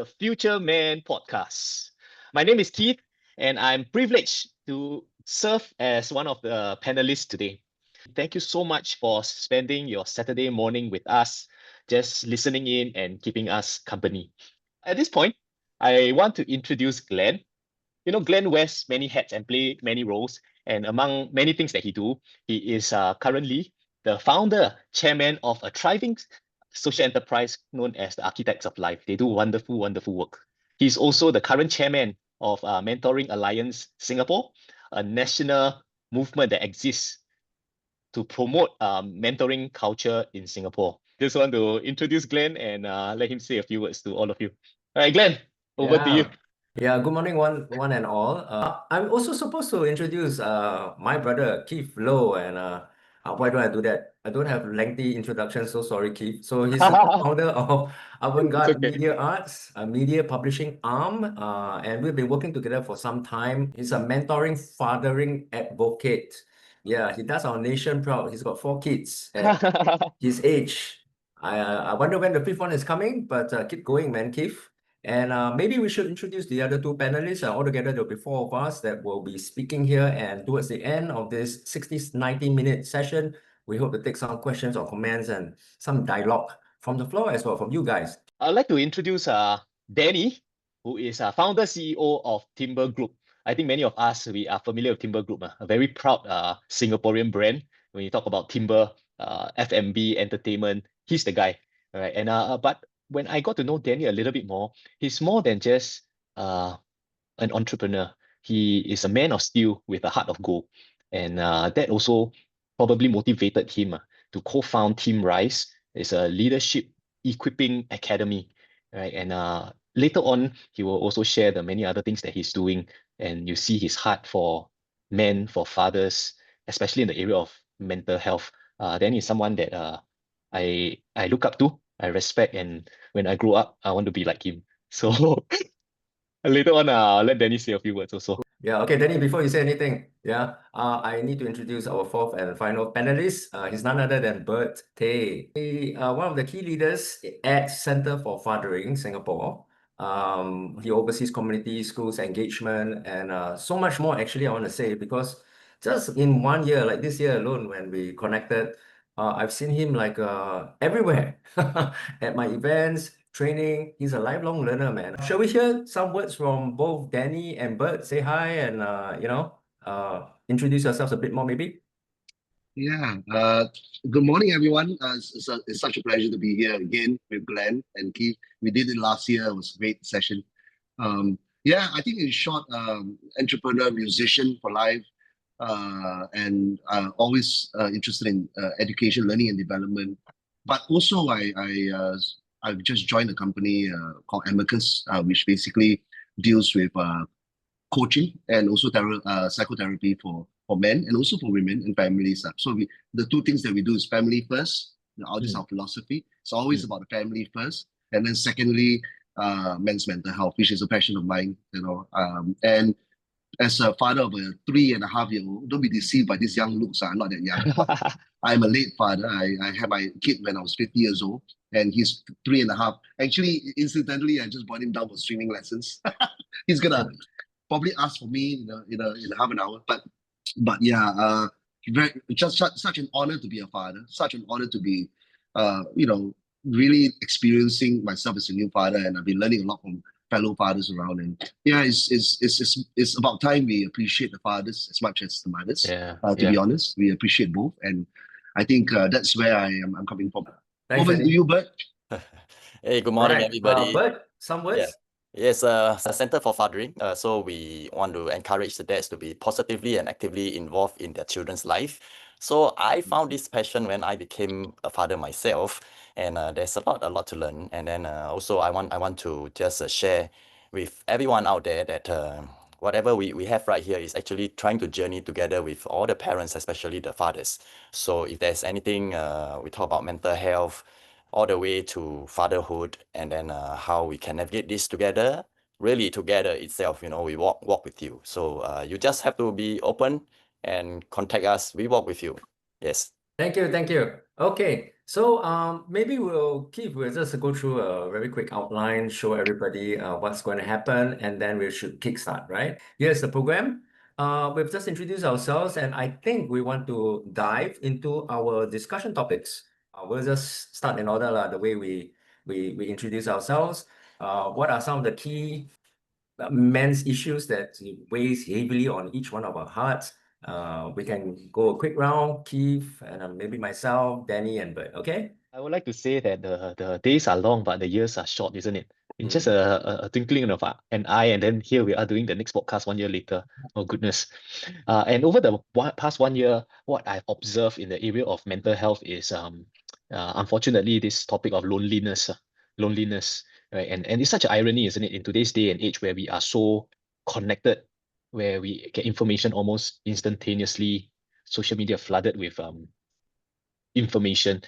the Future Man podcast. My name is Keith, and I'm privileged to serve as one of the panelists today. Thank you so much for spending your Saturday morning with us, just listening in and keeping us company. At this point, I want to introduce Glenn. Glenn wears many hats and play many roles, and among many things that he is currently the founder, chairman of a thriving social enterprise known as the Architects of Life. They do wonderful, wonderful work. He's also the current chairman of Mentoring Alliance Singapore, a national movement that exists to promote mentoring culture in Singapore. Just want to introduce Glenn and let him say a few words to all of you. All right, Glenn, over to you. Yeah, good morning, one and all. I'm also supposed to introduce my brother Keith Low, and why don't I do that? I don't have lengthy introduction, so sorry, Keith. So he's the founder of Avant-Garde okay. Media Arts, a media publishing arm, and we've been working together for some time. He's a mentoring, fathering advocate. Yeah, he does our nation proud. He's got 4 kids at his age. I wonder when the 5th one is coming, but keep going, man, Keith. And maybe we should introduce the other 2 panelists. Altogether, there'll be 4 of us that will be speaking here. And towards the end of this 90-minute session, we hope to take some questions or comments and some dialogue from the floor as well, from you guys. I'd like to introduce Danny, who is founder CEO of Timber Group. I think many of us, we are familiar with Timber Group, a very proud Singaporean brand. When you talk about timber, F&B, entertainment, he's the guy. All right. And but when I got to know Danny a little bit more, he's more than just an entrepreneur. He is a man of steel with a heart of gold. And that also probably motivated him to co-found Team Rise. It's a leadership equipping academy, right? And later on, he will also share the many other things that he's doing. And you see his heart for men, for fathers, especially in the area of mental health. Danny is someone that I look up to, I respect, and when I grow up, I want to be like him. So later on, I'll let Danny say a few words also. Yeah, okay, Danny, before you say anything, I need to introduce our 4th and final panelist. He's none other than Bert Tay. One of the key leaders at Center for Fathering Singapore. He oversees community, schools engagement, and so much more, actually, I want to say, because just in 1 year, like this year alone, when we connected, I've seen him like everywhere at my events, training. He's a lifelong learner, man. Shall we hear some words from both Danny and Bert? Say hi and introduce yourselves a bit more, maybe. Yeah. Good morning, everyone. It's such a pleasure to be here again with Glenn and Keith. We did it last year. It was a great session. I think in short, entrepreneur, musician for life, and always interested in education, learning, and development. But also, I've just joined a company called Amicus, which basically deals with coaching and also psychotherapy for men and also for women and families. So the 2 things that we do is family first. This is our philosophy. It's always about the family first, and then secondly, men's mental health, which is a passion of mine. And as a father of a 3.5-year-old, don't be deceived by these young looks. I'm not that young. But I'm a late father. I had my kid when I was 50 years old, and he's 3.5. Actually, incidentally, I just brought him down for swimming lessons. He's gonna probably ask for me in a half an hour. But yeah, just such an honor to be a father. Such an honor to be, really experiencing myself as a new father, and I've been learning a lot from fellow fathers around. And yeah, it's about time we appreciate the fathers as much as the mothers. To be honest, we appreciate both, and I think that's where I'm coming from. Thanks, over to you, Bert. Hey, good morning, everybody. Bert, some words. Yeah. Yes, a Center for Fathering. So we want to encourage the dads to be positively and actively involved in their children's life. So I found this passion when I became a father myself, and there's a lot to learn. And then also I want to just share with everyone out there that whatever we have right here is actually trying to journey together with all the parents, especially the fathers. So if there's anything we talk about mental health, all the way to fatherhood, and then how we can navigate this together, really together itself, we walk with you. So you just have to be open and contact us. We walk with you. Yes. Thank you. Okay. So maybe Keith, we'll just go through a very quick outline, show everybody what's going to happen, and then we should kickstart, right? Here's the program. We've just introduced ourselves, and I think we want to dive into our discussion topics. We'll just start in order, the way we introduce ourselves. What are some of the key men's issues that weighs heavily on each one of our hearts? We can go a quick round, Keith, and maybe myself, Danny, and Bert, okay? I would like to say that the days are long, but the years are short, isn't it? In just a twinkling of an eye, and then here we are doing the next podcast 1 year later. Oh goodness! And over the past 1 year, what I've observed in the area of mental health is unfortunately this topic of loneliness, right? And it's such an irony, isn't it, in today's day and age where we are so connected, where we get information almost instantaneously, social media flooded with information.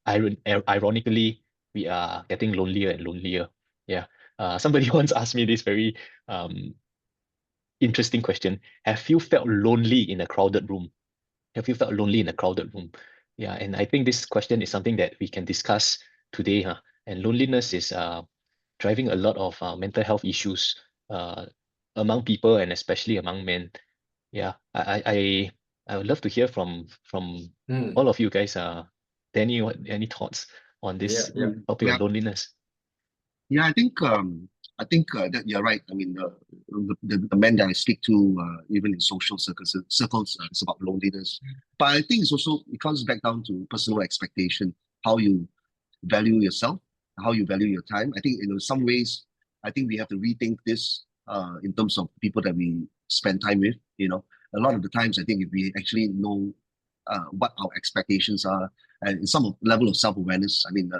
Ironically, we are getting lonelier and lonelier. Yeah. Somebody once asked me this very interesting question. Have you felt lonely in a crowded room? Have you felt lonely in a crowded room? Yeah, and I think this question is something that we can discuss today. And loneliness is driving a lot of mental health issues among people and especially among men. Yeah, I would love to hear from all of you guys. Danny, any thoughts on this topic of loneliness? Yeah, I think that you're right. I mean, the men that I speak to, even in social circles, it's about loneliness. But I think it comes back down to personal expectation, how you value yourself, how you value your time. I think in some ways, I think we have to rethink this in terms of people that we spend time with. A lot of the times, I think if we actually know what our expectations are, and some level of self-awareness. I mean,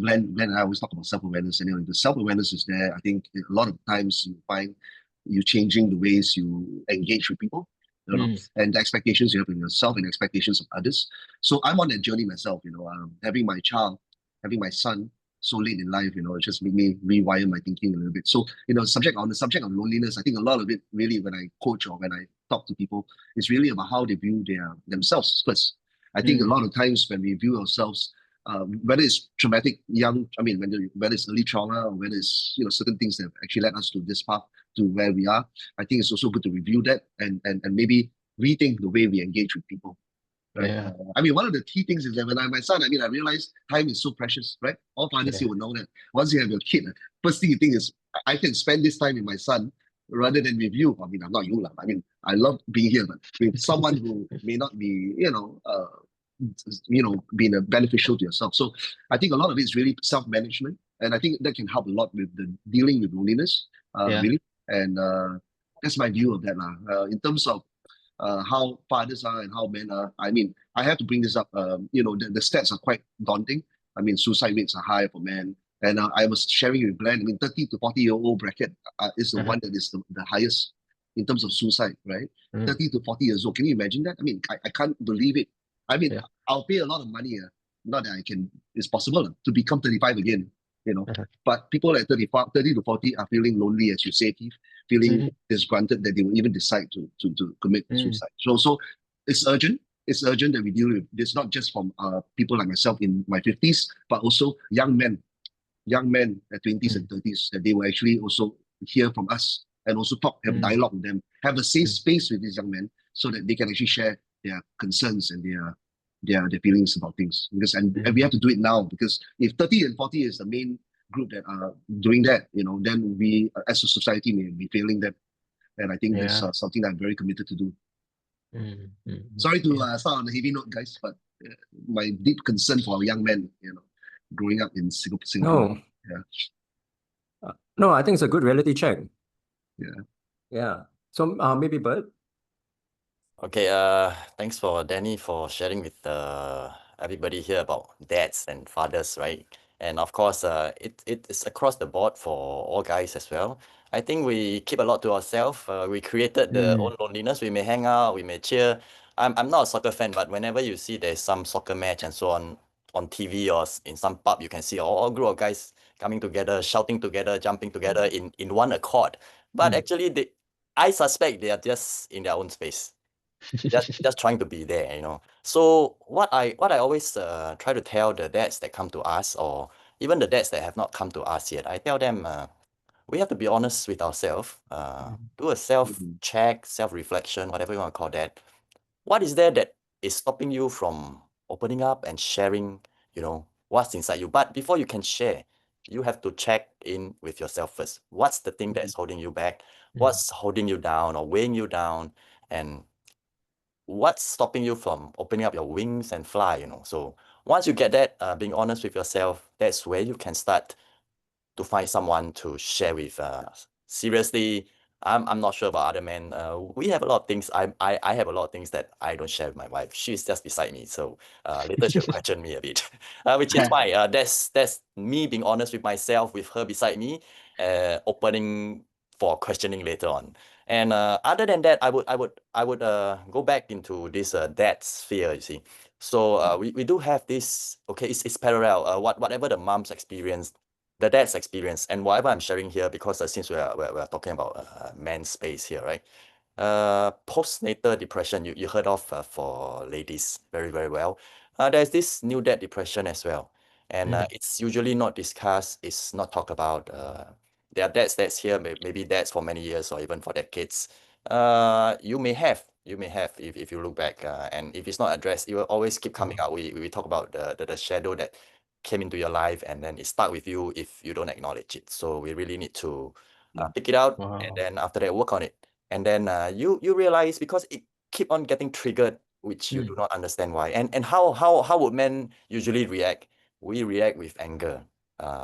Glenn and I always talk about self-awareness, and the self-awareness is there. I think a lot of times you find you changing the ways you engage with people, and the expectations you have in yourself and expectations of others. So I'm on that journey myself, having my child, having my son so late in life, it just made me rewire my thinking a little bit. So, on the subject of loneliness, I think a lot of it really, when I coach or when I talk to people, is really about how they view themselves first. I think a lot of times when we view ourselves, whether it's traumatic whether it's early trauma or whether it's certain things that have actually led us to this path to where we are, I think it's also good to review that and maybe rethink the way we engage with people. Right? Yeah. One of the key things is that when my son, I realized time is so precious, right? All fathers here will know that. Once you have your kid, first thing you think is, I can spend this time with my son rather than with you. I'm not you. I love being here, but with someone who may not be, being beneficial to yourself. So I think a lot of it is really self-management. And I think that can help a lot with the dealing with loneliness, really. And that's my view of that. In terms of how fathers are and how men are, I have to bring this up. The stats are quite daunting. Suicide rates are high for men. And I was sharing with Glenn, 30 to 40-year-old bracket is the one that is the highest in terms of suicide, right? 30 to 40 years old. Can you imagine that? I can't believe it. I'll pay a lot of money, not that I can, it's possible to become 35 again, But people at 30 to 40 are feeling lonely, as you say, Keith, feeling disgruntled that they will even decide to commit suicide. So it's urgent. It's urgent that we deal with this, not just from people like myself in my 50s, but also young men at 20s and 30s, that they will actually also hear from us and also have dialogue with them, have a safe space with these young men so that they can actually share their concerns and their feelings about things. And we have to do it now, because if 30 and 40 is the main group that are doing that, then we as a society may be failing them. And I think that's something that I'm very committed to do. Sorry to start on a heavy note, guys, but my deep concern for our young men, growing up in Singapore. No, I think it's a good reality check. Yeah. So maybe Bert. Okay, thanks for Danny for sharing with everybody here about dads and fathers, right? And of course, it is across the board for all guys as well. I think we keep a lot to ourselves. We created the own loneliness. We may hang out, we may cheer. I'm not a soccer fan, but whenever you see there's some soccer match and so on TV or in some pub, you can see all group of guys coming together, shouting together, jumping together in one accord. But actually, I suspect they are just in their own space. just trying to be there, you know. So what I always try to tell the dads that come to us, or even the dads that have not come to us yet, I tell them we have to be honest with ourselves, do a self check, self reflection, whatever you want to call that. What is there that is stopping you from opening up and sharing, you know, what's inside you? But before you can share, you have to check in with yourself first. What's the thing that's holding you back? What's holding you down or weighing you down? And what's stopping you from opening up your wings and fly, you know? So once you get that, being honest with yourself, that's where you can start to find someone to share with. Seriously, I'm not sure about other men. We have a lot of things. I have a lot of things that I don't share with my wife. She's just beside me, so later she'll question me a bit, which is fine. That's me being honest with myself, with her beside me, opening for questioning later on. And other than that, I would go back into this dad sphere. You see, so we do have this. Okay, it's parallel. Whatever the mom's experienced, the dad's experience, and whatever I'm sharing here, because since we're talking about men's space here, right? Postnatal depression, you heard of for ladies very, very well. There's this new dad depression as well, and it's usually not discussed. It's not talked about. There are dads that's here, maybe dads for many years or even for decades. You may have if you look back, and if it's not addressed, it will always keep coming out. We talk about the shadow that came into your life, and then it stuck with you if you don't acknowledge it. So we really need to pick it out, and then after that work on it. And then you realize, because it keep on getting triggered, which you do not understand why. And how would men usually react? We react with anger.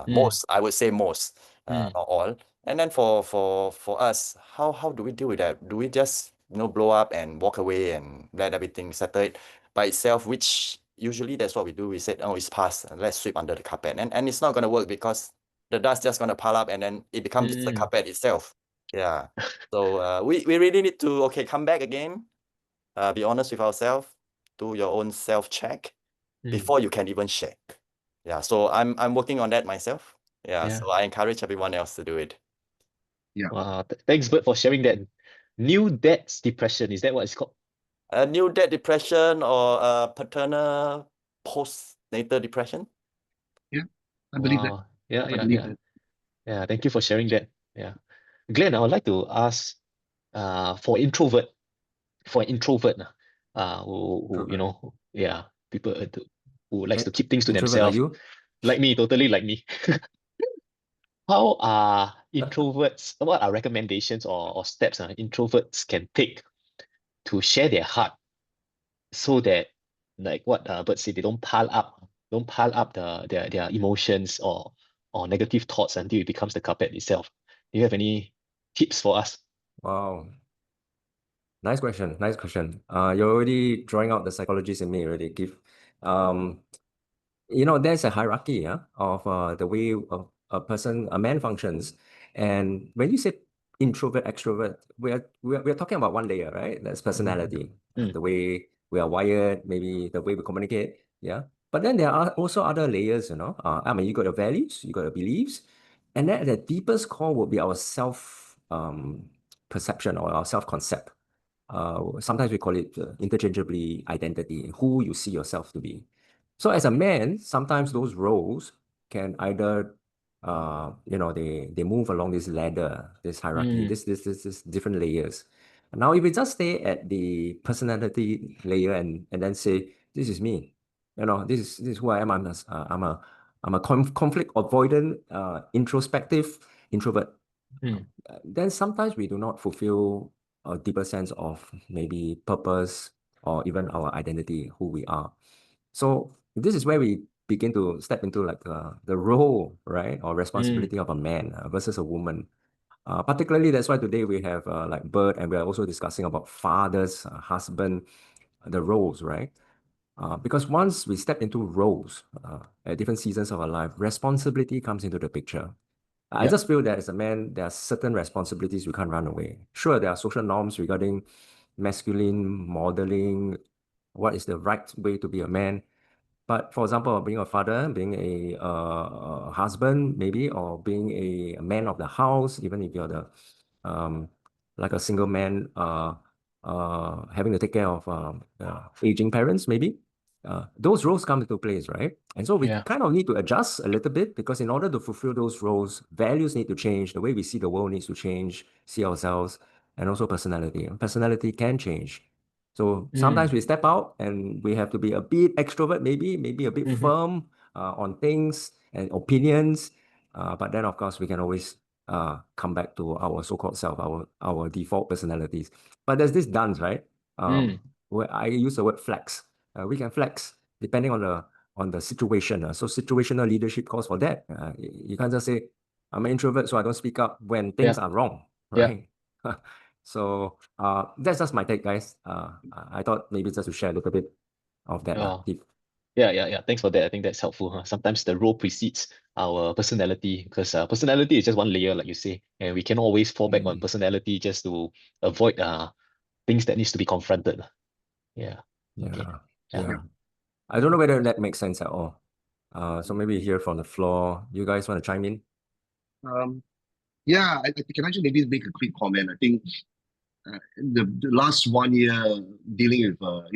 Most, I would say most, not all. And then for us, how do we deal with that? Do we just, you know, blow up and walk away and let everything settle it by itself? Which usually that's what we do. We said, oh, it's past, let's sweep under the carpet. And it's not gonna work, because the dust just gonna pile up and then it becomes the carpet itself. Yeah. So we really need to come back again, be honest with ourselves, do your own self check before you can even share. Yeah. So I'm working on that myself. Yeah. So I encourage everyone else to do it. Wow, thanks, Bert, for sharing that. New dad's depression, is that what it's called? New dad depression, or paternal postnatal depression. I believe that. Wow. Yeah, I yeah, believe yeah. that. Yeah, thank you for sharing that. Yeah. Glenn, I would like to ask for an introvert, who you know, people who likes to keep things to Introvert, are themselves, you? like me, totally like me. How are introverts, what are recommendations or steps introverts can take to share their heart, so that, like what Bert said, they don't pile up their emotions or negative thoughts until it becomes the carpet itself. Do you have any tips for us? Wow. Nice question. Nice question. You're already drawing out the psychologist in me already. You know, there's a hierarchy of the way a man functions. And when you say introvert, extrovert, we're talking about one layer, right? That's personality, the way we are wired, maybe the way we communicate. Yeah. But then there are also other layers, you know. I mean, you got your values, you got your beliefs, and then at the deepest core would be our self perception or our self concept. Sometimes we call it interchangeably identity, who you see yourself to be. So as a man, sometimes those roles can either, you know, they move along this ladder, this hierarchy, this different layers. Now, if we just stay at the personality layer and then say, this is me, you know, this is who I am. I'm a conflict avoidant, introspective introvert. Then sometimes we do not fulfill a deeper sense of maybe purpose or even our identity, who we are. So this is where we begin to step into like the role, right, or responsibility of a man versus a woman. Particularly, that's why today we have like Bert, and we are also discussing about fathers, husband, the roles, right? Because once we step into roles at different seasons of our life, responsibility comes into the picture. I just feel that as a man, there are certain responsibilities we can't run away. Sure, there are social norms regarding masculine modeling, what is the right way to be a man. But for example, being a father, being a husband, maybe, or being a man of the house, even if you're the like a single man, having to take care of aging parents, maybe. Those roles come into place, right? And so we Yeah. kind of need to adjust a little bit, because in order to fulfill those roles, values need to change, the way we see the world needs to change, see ourselves, and also personality. And personality can change. So sometimes we step out and we have to be a bit extrovert, maybe a bit firm on things and opinions. But then, of course, we can always come back to our so-called self, our default personalities. But there's this dance, right? Where I use the word flex. We can flex depending on the situation. So situational leadership calls for that. You can't just say, I'm an introvert, so I don't speak up when things are wrong, Yeah. right? So that's just my take, guys. I thought maybe just to share a little bit of that. Oh. Yeah. Thanks for that. I think that's helpful. Huh? Sometimes the role precedes our personality, because personality is just one layer, like you say, and we can always fall back on personality just to avoid things that needs to be confronted. Yeah. Okay. Yeah. I don't know whether that makes sense at all. So maybe hear from the floor. You guys want to chime in? Yeah, I can actually maybe make a quick comment. I think the last 1 year dealing with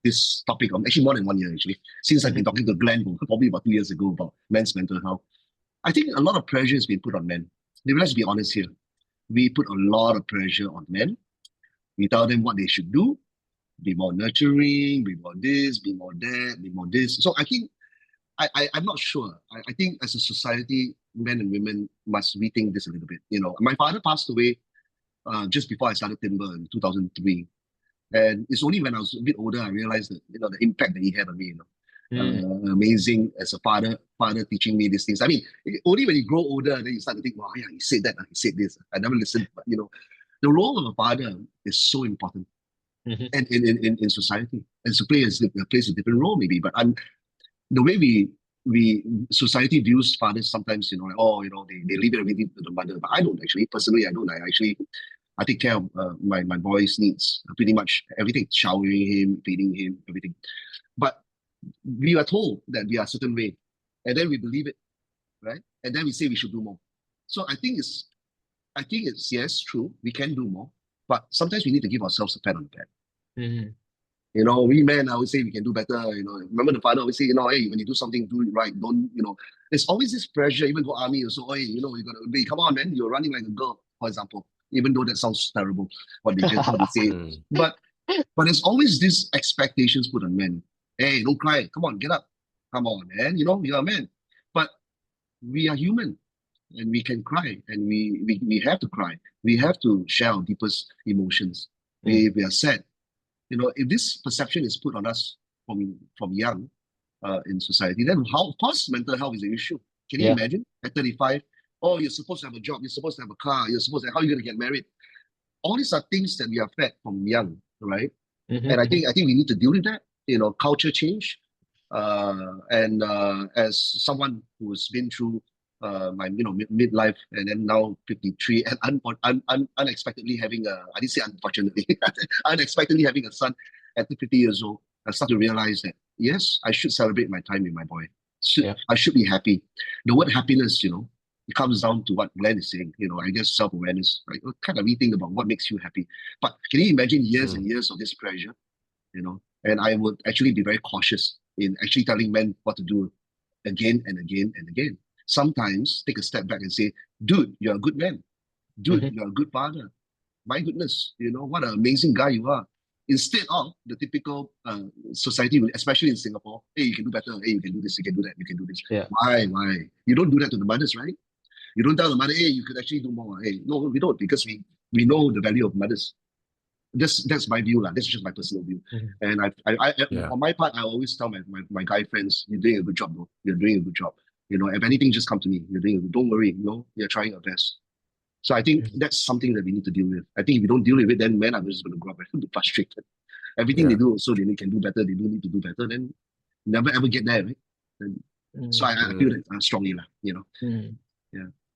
this topic, actually more than 1 year actually, since I've been talking to Glenn probably about 2 years ago about men's mental health. I think a lot of pressure has been put on men. Let's be honest here. We put a lot of pressure on men. We tell them what they should do, be more nurturing, be more this, be more that, be more this. So I think I'm not sure. I think as a society, men and women must rethink this a little bit. My father passed away just before I started Timber in 2003. And it's only when I was a bit older I realized that the impact that he had on me. Amazing as a father teaching me these things. I mean, only when you grow older, then you start to think, wow, yeah, he said that, he said this. I never listened, but the role of a father is so important, and in society, and so plays a different role maybe. But the way we society views fathers sometimes, they leave everything to the mother. But I don't actually. Personally, I don't. I take care of my boy's needs, pretty much everything, showering him, feeding him, everything. But we are told that we are a certain way, and then we believe it, right? And then we say we should do more. So I think it's yes, true, we can do more, but sometimes we need to give ourselves a pat on the back. We men, I would say we can do better. Remember the father always say, hey, when you do something, do it right. Don't, there's always this pressure, even go army also, hey, you gotta be, come on, man, you're running like a girl, for example. Even though that sounds terrible, what they say. But there's always these expectations put on men. Hey, don't cry. Come on, get up. Come on, man. You're a man. But we are human, and we can cry, and we have to cry. We have to share our deepest emotions. If we are sad, if this perception is put on us from young in society, then of course mental health is an issue. Can you imagine at 35? Oh, you're supposed to have a job, you're supposed to have a car, how are you going to get married? All these are things that we are fed from young, right? And I think we need to deal with that, culture change. And as someone who's been through my midlife, and then now 53, and unexpectedly having I didn't say unfortunately, unexpectedly having a son at 50 years old, I start to realize that yes, I should celebrate my time with my boy. I should be happy. The word happiness, it comes down to what Glenn is saying, I guess self-awareness, right? Kind of rethink about what makes you happy. But can you imagine years and years of this pressure, And I would actually be very cautious in actually telling men what to do again and again and again. Sometimes take a step back and say, dude, you're a good man. Dude, you're a good father. My goodness, what an amazing guy you are. Instead of the typical society, especially in Singapore, hey, you can do better. Hey, you can do this, you can do that, you can do this. Yeah. Why? You don't do that to the mothers, right? You don't tell the mother, hey, you could actually do more. Hey, no, we don't, because we know the value of mothers. That's my view, that's just my personal view. And on my part, I always tell my guy friends, you're doing a good job, bro. You're doing a good job. If anything, just come to me. You're doing it. Don't worry. You're trying your best. So I think that's something that we need to deal with. I think if we don't deal with it, then men are just going to grow up and be frustrated. Everything they do, so they can do better. They do need to do better. Then never ever get there, right? So I feel that strongly,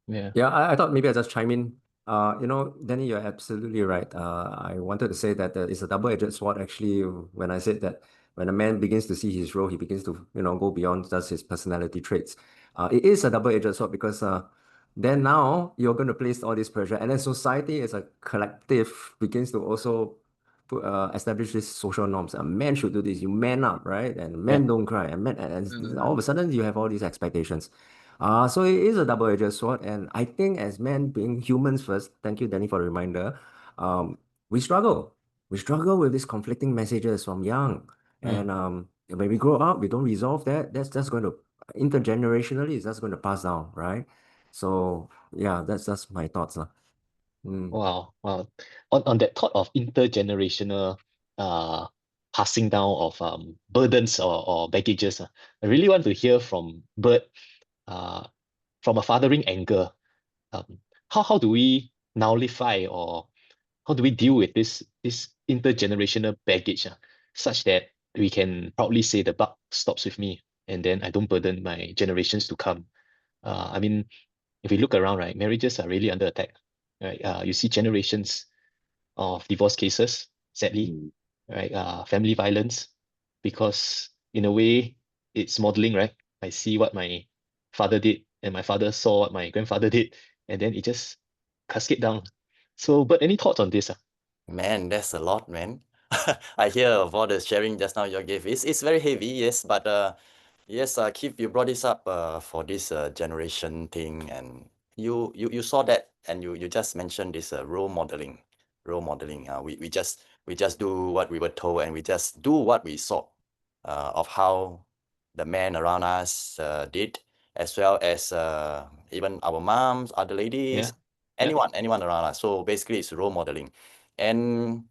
Yeah, I thought maybe I just chime in. Danny, you're absolutely right. I wanted to say that it's a double-edged sword, actually, when I said that when a man begins to see his role, he begins to, go beyond just his personality traits. It is a double-edged sword, because then now you're going to place all this pressure, and then society as a collective begins to also establish these social norms. A man should do this. You man up, right? And men don't cry. And men, and all of a sudden you have all these expectations. So it is a double-edged sword. And I think as men being humans first, thank you, Danny, for the reminder. We struggle. We struggle with these conflicting messages from young. And when we grow up, we don't resolve that. That's just going to intergenerationally, it's just going to pass down, right? So yeah, that's my thoughts. Wow. On that thought of intergenerational passing down of burdens or baggages, I really want to hear from Bert from a fathering angle. How do we nullify or how do we deal with this intergenerational baggage such that we can proudly say the buck stops with me and then I don't burden my generations to come? I mean, if we look around, right, marriages are really under attack. Right, you see generations of divorce cases, sadly, right? Family violence, because in a way, it's modeling, right? I see what my father did, and my father saw what my grandfather did, and then it just cascade down. So, but any thoughts on this? Man, that's a lot, man. I hear of all the sharing just now you gave. It's very heavy, yes, but yes, Keith, you brought this up for this generation thing, and you saw that, and you just mentioned this role modeling. We just do what we were told, and we just do what we saw of how the men around us did, as well as even our moms, other ladies, anyone around us. So basically, it's role modeling. And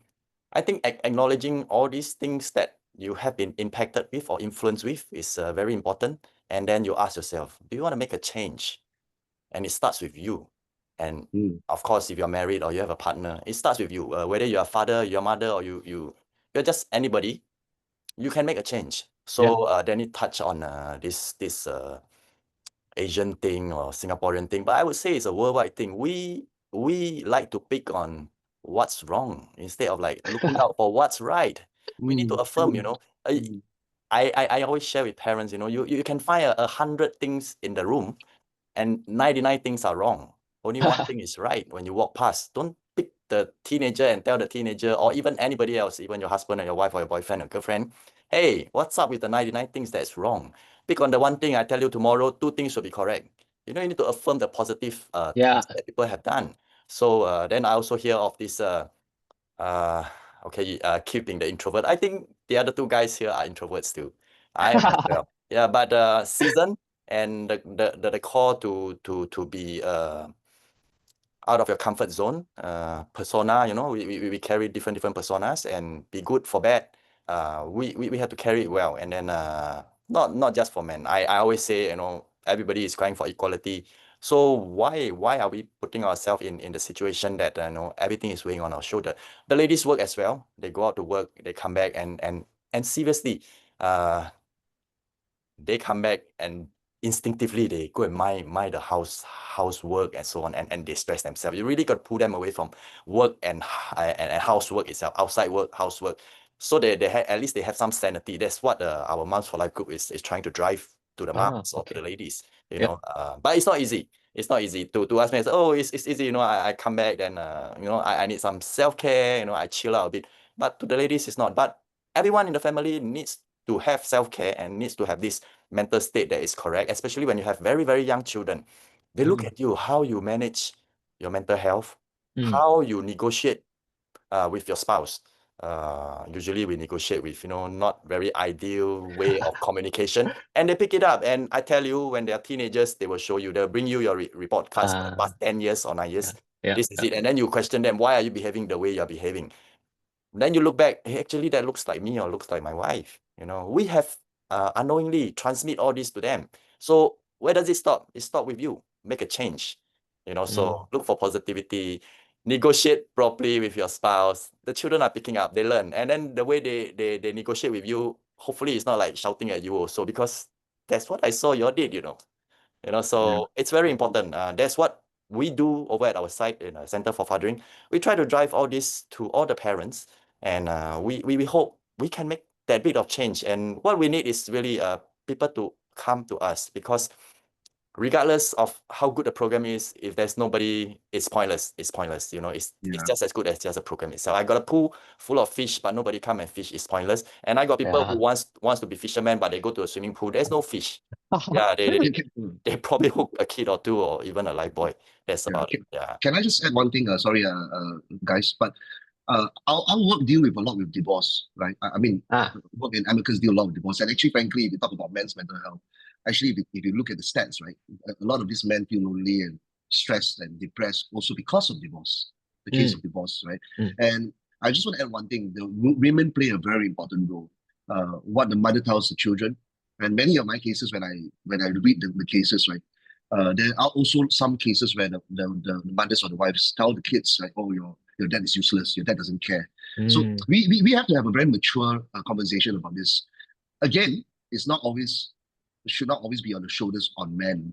I think acknowledging all these things that you have been impacted with or influenced with is very important. And then you ask yourself, do you want to make a change? And it starts with you. And of course, if you're married or you have a partner, it starts with you. Whether you're a father, your mother, or you're just anybody, you can make a change. So then it touch on this Asian thing or Singaporean thing, but I would say it's a worldwide thing. We like to pick on what's wrong instead of like looking out for what's right. We need to affirm, you know. I always share with parents, you know, you can find 100 things in the room and 99 things are wrong. Only one thing is right when you walk past. Don't pick the teenager and tell the teenager or even anybody else, even your husband or your wife or your boyfriend or girlfriend, hey, what's up with the 99 things that's wrong? Pick on the one thing I tell you tomorrow, 2 things will be correct. You know, you need to affirm the positive things that people have done. So then I also hear of this Keith being the introvert. I think the other 2 guys here are introverts too. I am as well. Yeah, but season and the call to be out of your comfort zone, persona, you know, we carry different personas, and be good for bad. We have to carry it well, and then not just for men. I always say, you know, everybody is crying for equality. So why are we putting ourselves in the situation that you know, everything is weighing on our shoulder? The ladies work as well. They go out to work, they come back, and seriously, they come back and instinctively they go and mind the housework and so on, and they stress themselves. You really got to pull them away from work and housework itself, outside work, housework. So they at least they have some sanity. That's what our Moms for Life group is trying to drive to the moms or to the ladies, you know. But it's not easy. It's not easy to ask me, oh, it's easy, you know, I come back, then you know, I need some self-care, you know, I chill out a bit. But to the ladies, it's not. But everyone in the family needs to have self-care and needs to have this mental state that is correct, especially when you have very, very young children. They look at you, how you manage your mental health, how you negotiate with your spouse. Usually we negotiate with, you know, not very ideal way of communication, and they pick it up. And I tell you, when they're teenagers, they will show you, they'll bring you your report cards for the past 10 years or 9 years. This is it. And then you question them, why are you behaving the way you're behaving? Then you look back, hey, actually that looks like me or looks like my wife. You know, we have unknowingly transmit all this to them. So where does it stop? It stops with you. Make a change. You know, so look for positivity, negotiate properly with your spouse. The children are picking up, they learn. And then the way they negotiate with you, hopefully it's not like shouting at you also, because that's what I saw you did, you know. You know, so it's very important. That's what we do over at our site in Center for Fathering. We try to drive all this to all the parents, and we hope we can make that bit of change. And what we need is really people to come to us, because regardless of how good the program is, if there's nobody, it's pointless. It's pointless. You know, it's just as good as just a program itself. I got a pool full of fish, but nobody come and fish. It's pointless. And I got people who wants to be fishermen, but they go to a swimming pool. There's no fish. Yeah, they probably hook a kid or two or even a life boy. That's about it. Yeah. Can I just add one thing? Sorry, guys, but our work deal with a lot with divorce, right? I mean, work in Amicus deal a lot with divorce. And actually, frankly, if you talk about men's mental health, actually, if you look at the stats, right, a lot of these men feel lonely and stressed and depressed also because of divorce, the case of divorce, right? And I just want to add one thing. The women play a very important role. What the mother tells the children, and many of my cases, when I read the cases, right, there are also some cases where the mothers or the wives tell the kids, like, oh, your dad is useless, your dad doesn't care. So we have to have a very mature conversation about this. Again, should not always be on the shoulders on men.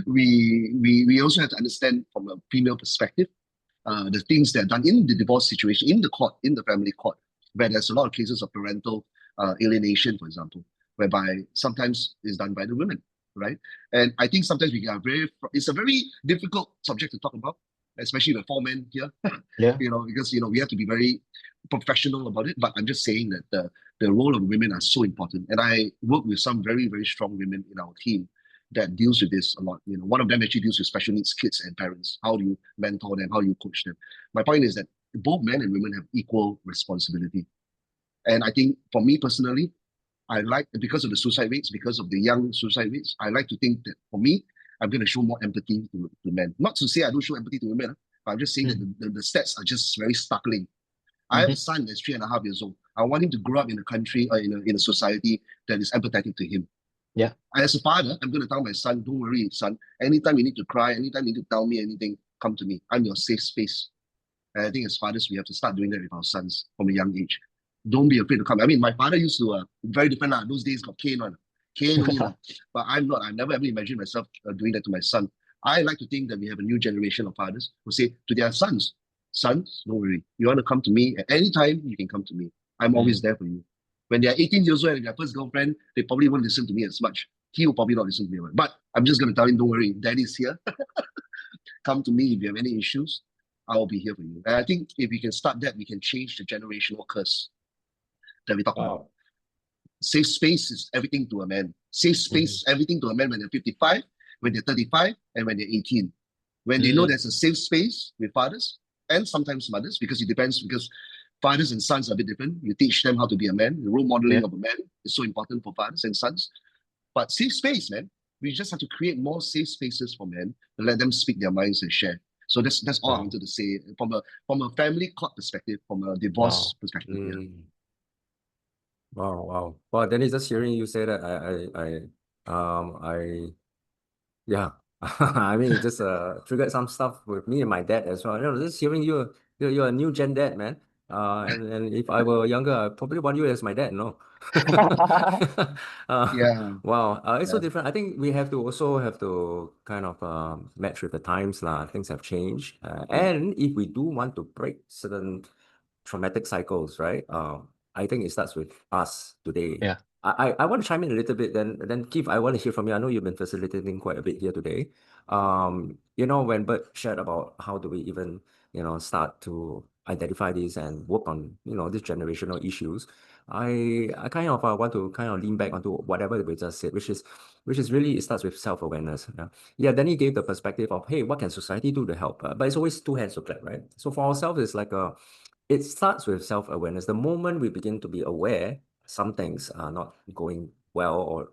We also have to understand from a female perspective, the things that are done in the divorce situation, in the court, in the family court, where there's a lot of cases of parental alienation, for example, whereby sometimes is done by the women, right? And I think sometimes it's a very difficult subject to talk about, especially with 4 men here. Because we have to be very professional about it. But I'm just saying that the role of women are so important. And I work with some very, very strong women in our team that deals with this a lot. One of them actually deals with special needs kids and parents. How do you mentor them? How do you coach them? My point is that both men and women have equal responsibility. And I think for me personally, because of the suicide rates, because of the young suicide rates, I like to think that for me, I'm going to show more empathy to men. Not to say I don't show empathy to women, but I'm just saying that the stats are just very startling. I have a son that's 3.5 years old. I want him to grow up in a country or in a society that is empathetic to him. Yeah. As a father, I'm going to tell my son, don't worry, son. Anytime you need to cry, anytime you need to tell me anything, come to me. I'm your safe space. And I think as fathers, we have to start doing that with our sons from a young age. Don't be afraid to come. I mean, my father used to, very different. Those days got cane on. Cane only. But I'm not. I never ever imagined myself doing that to my son. I like to think that we have a new generation of fathers who say to their sons, don't worry. You want to come to me at any time, you can come to me. I'm always there for you. When they're 18 years old and their first girlfriend, they probably won't listen to me as much. He will probably not listen to me. But I'm just going to tell him, don't worry, daddy's here. Come to me if you have any issues. I will be here for you. And I think if we can start that, we can change the generational curse that we talk about. Safe space is everything to a man. Safe space, everything to a man when they're 55, when they're 35, and when they're 18. When they know there's a safe space with fathers and sometimes mothers, because it depends, because fathers and sons are a bit different. You teach them how to be a man. The role modeling of a man is so important for fathers and sons. But safe space, man. We just have to create more safe spaces for men to let them speak their minds and share. So that's all I wanted to say from a family court perspective, from a divorce perspective. Wow. Well, Dennis, just hearing you say that, I mean, it just triggered some stuff with me and my dad as well. Just hearing you're a new gen dad, man. And if I were younger, I probably want you as my dad, no? Wow. It's so different. I think we have to kind of match with the times lah. Things have changed. And if we do want to break certain traumatic cycles, right? I think it starts with us today. Yeah. I want to chime in a little bit. Then Keith, I want to hear from you. I know you've been facilitating quite a bit here today. When Bert shared about how do we even, start to identify these and work on, these generational issues, I kind of want to kind of lean back onto whatever we just said, which is really, it starts with self-awareness. Yeah. Then he gave the perspective of, hey, what can society do to help? But it's always two hands to clap, right? So for ourselves, it's like it starts with self-awareness. The moment we begin to be aware some things are not going well or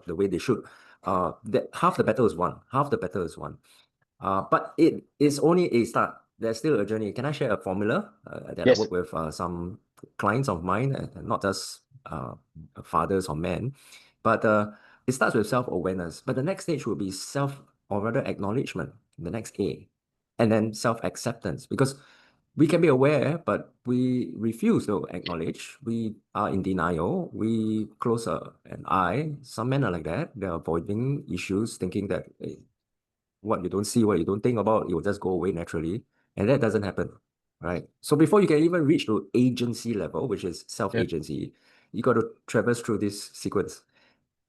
the way they should, that half the battle is won. But it is only a start. There's still a journey. Can I share a formula that I work with some clients of mine, not just fathers or men, but it starts with self-awareness. But the next stage will be acknowledgement, the next A, and then self-acceptance, because we can be aware, but we refuse to acknowledge. We are in denial. We close an eye. Some men are like that. They're avoiding issues, thinking that what you don't see, what you don't think about, it will just go away naturally. And that doesn't happen, right? So before you can even reach to agency level, which is self-agency, you got to traverse through this sequence.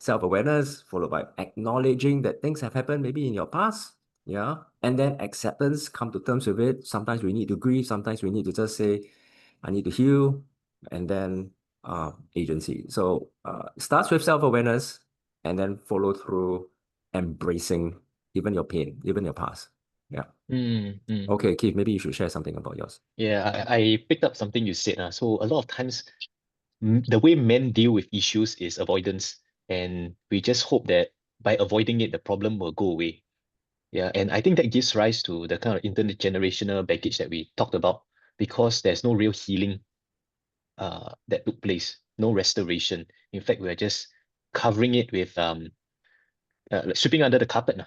self-awareness, followed by acknowledging that things have happened maybe in your past. Yeah. And then acceptance, come to terms with it. Sometimes we need to grieve. Sometimes we need to just say, I need to heal. And then agency. So it starts with self-awareness and then follow through embracing even your pain, even your past. Yeah. Okay, Keith, maybe you should share something about yours. Yeah, I picked up something you said. So a lot of times, the way men deal with issues is avoidance. And we just hope that by avoiding it, the problem will go away. Yeah, and I think that gives rise to the kind of intergenerational baggage that we talked about, because there's no real healing that took place, no restoration. In fact, we're just covering it with like sweeping under the carpet,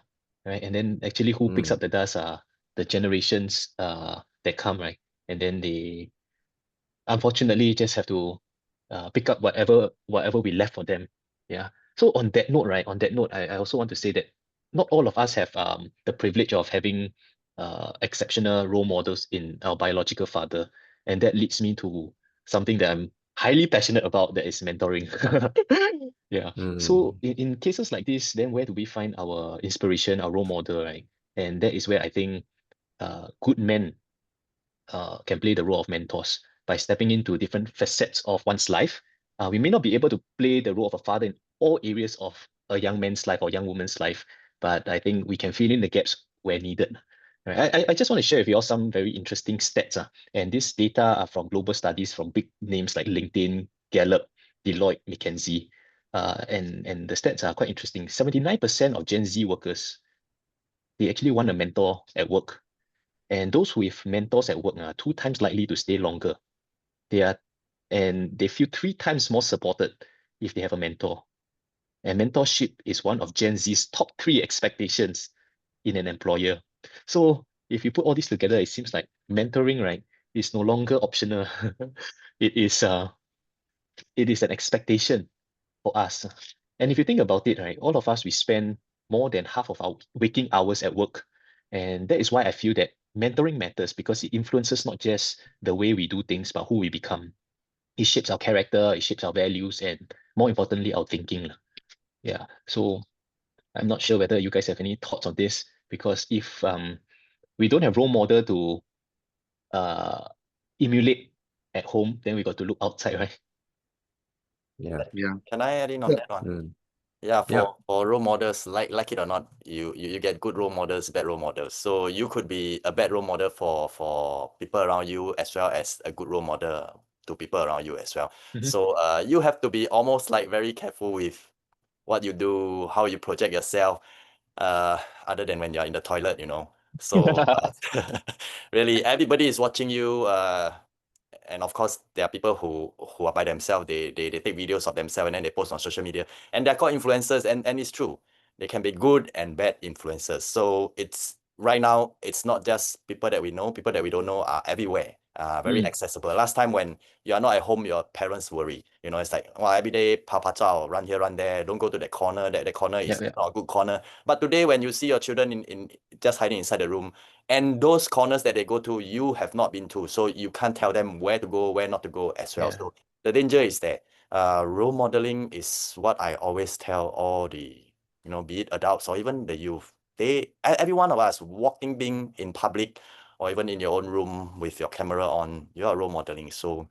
right? And then actually who picks up the dust are the generations that come, right? And then they unfortunately just have to pick up whatever we left for them. Yeah. So on that note, right? On that note, I also want to say that not all of us have the privilege of having exceptional role models in our biological father. And that leads me to something that I'm highly passionate about, that is mentoring. Yeah. So in cases like this, then where do we find our inspiration, our role model, right? And that is where I think good men can play the role of mentors by stepping into different facets of one's life. We may not be able to play the role of a father in all areas of a young man's life or young woman's life, but I think we can fill in the gaps where needed. Right? I just want to share with you all some very interesting stats. And this data are from global studies from big names like LinkedIn, Gallup, Deloitte, McKinsey. And the stats are quite interesting. 79% of Gen Z workers, they actually want a mentor at work. And those with mentors at work are 2 times likely to stay longer. And they feel 3 times more supported if they have a mentor. And mentorship is one of Gen Z's top 3 expectations in an employer. So if you put all this together, it seems like mentoring, right, is no longer optional. It is an expectation for us. And if you think about it, right, all of us, we spend more than half of our waking hours at work. And that is why I feel that mentoring matters, because it influences not just the way we do things, but who we become. It shapes our character, it shapes our values, and more importantly, our thinking. Yeah. So I'm not sure whether you guys have any thoughts on this, because if we don't have role model to emulate at home, then we got to look outside, right? Yeah. Can I add in on that one? Yeah, for role models, like it or not, you get good role models, bad role models. So you could be a bad role model for people around you, as well as a good role model to people around you as well. So you have to be almost like very careful with what you do, how you project yourself, other than when you're in the toilet, you know. So really, everybody is watching you. And of course, there are people who are by themselves. They take videos of themselves and then they post on social media. And they're called influencers, and it's true. They can be good and bad influencers. So it's right now, it's not just people that we know, people that we don't know are everywhere. Very accessible. Last time when you are not at home, your parents worry. You know, it's like, well, every day, papa chow, run here, run there. Don't go to that corner. That corner is not a good corner. But today, when you see your children in just hiding inside the room, and those corners that they go to, you have not been to. So you can't tell them where to go, where not to go as well. So the danger is that role modeling is what I always tell all the, you know, be it adults or even the youth. Every one of us walking, being in public, or even in your own room with your camera on, you are role modeling. So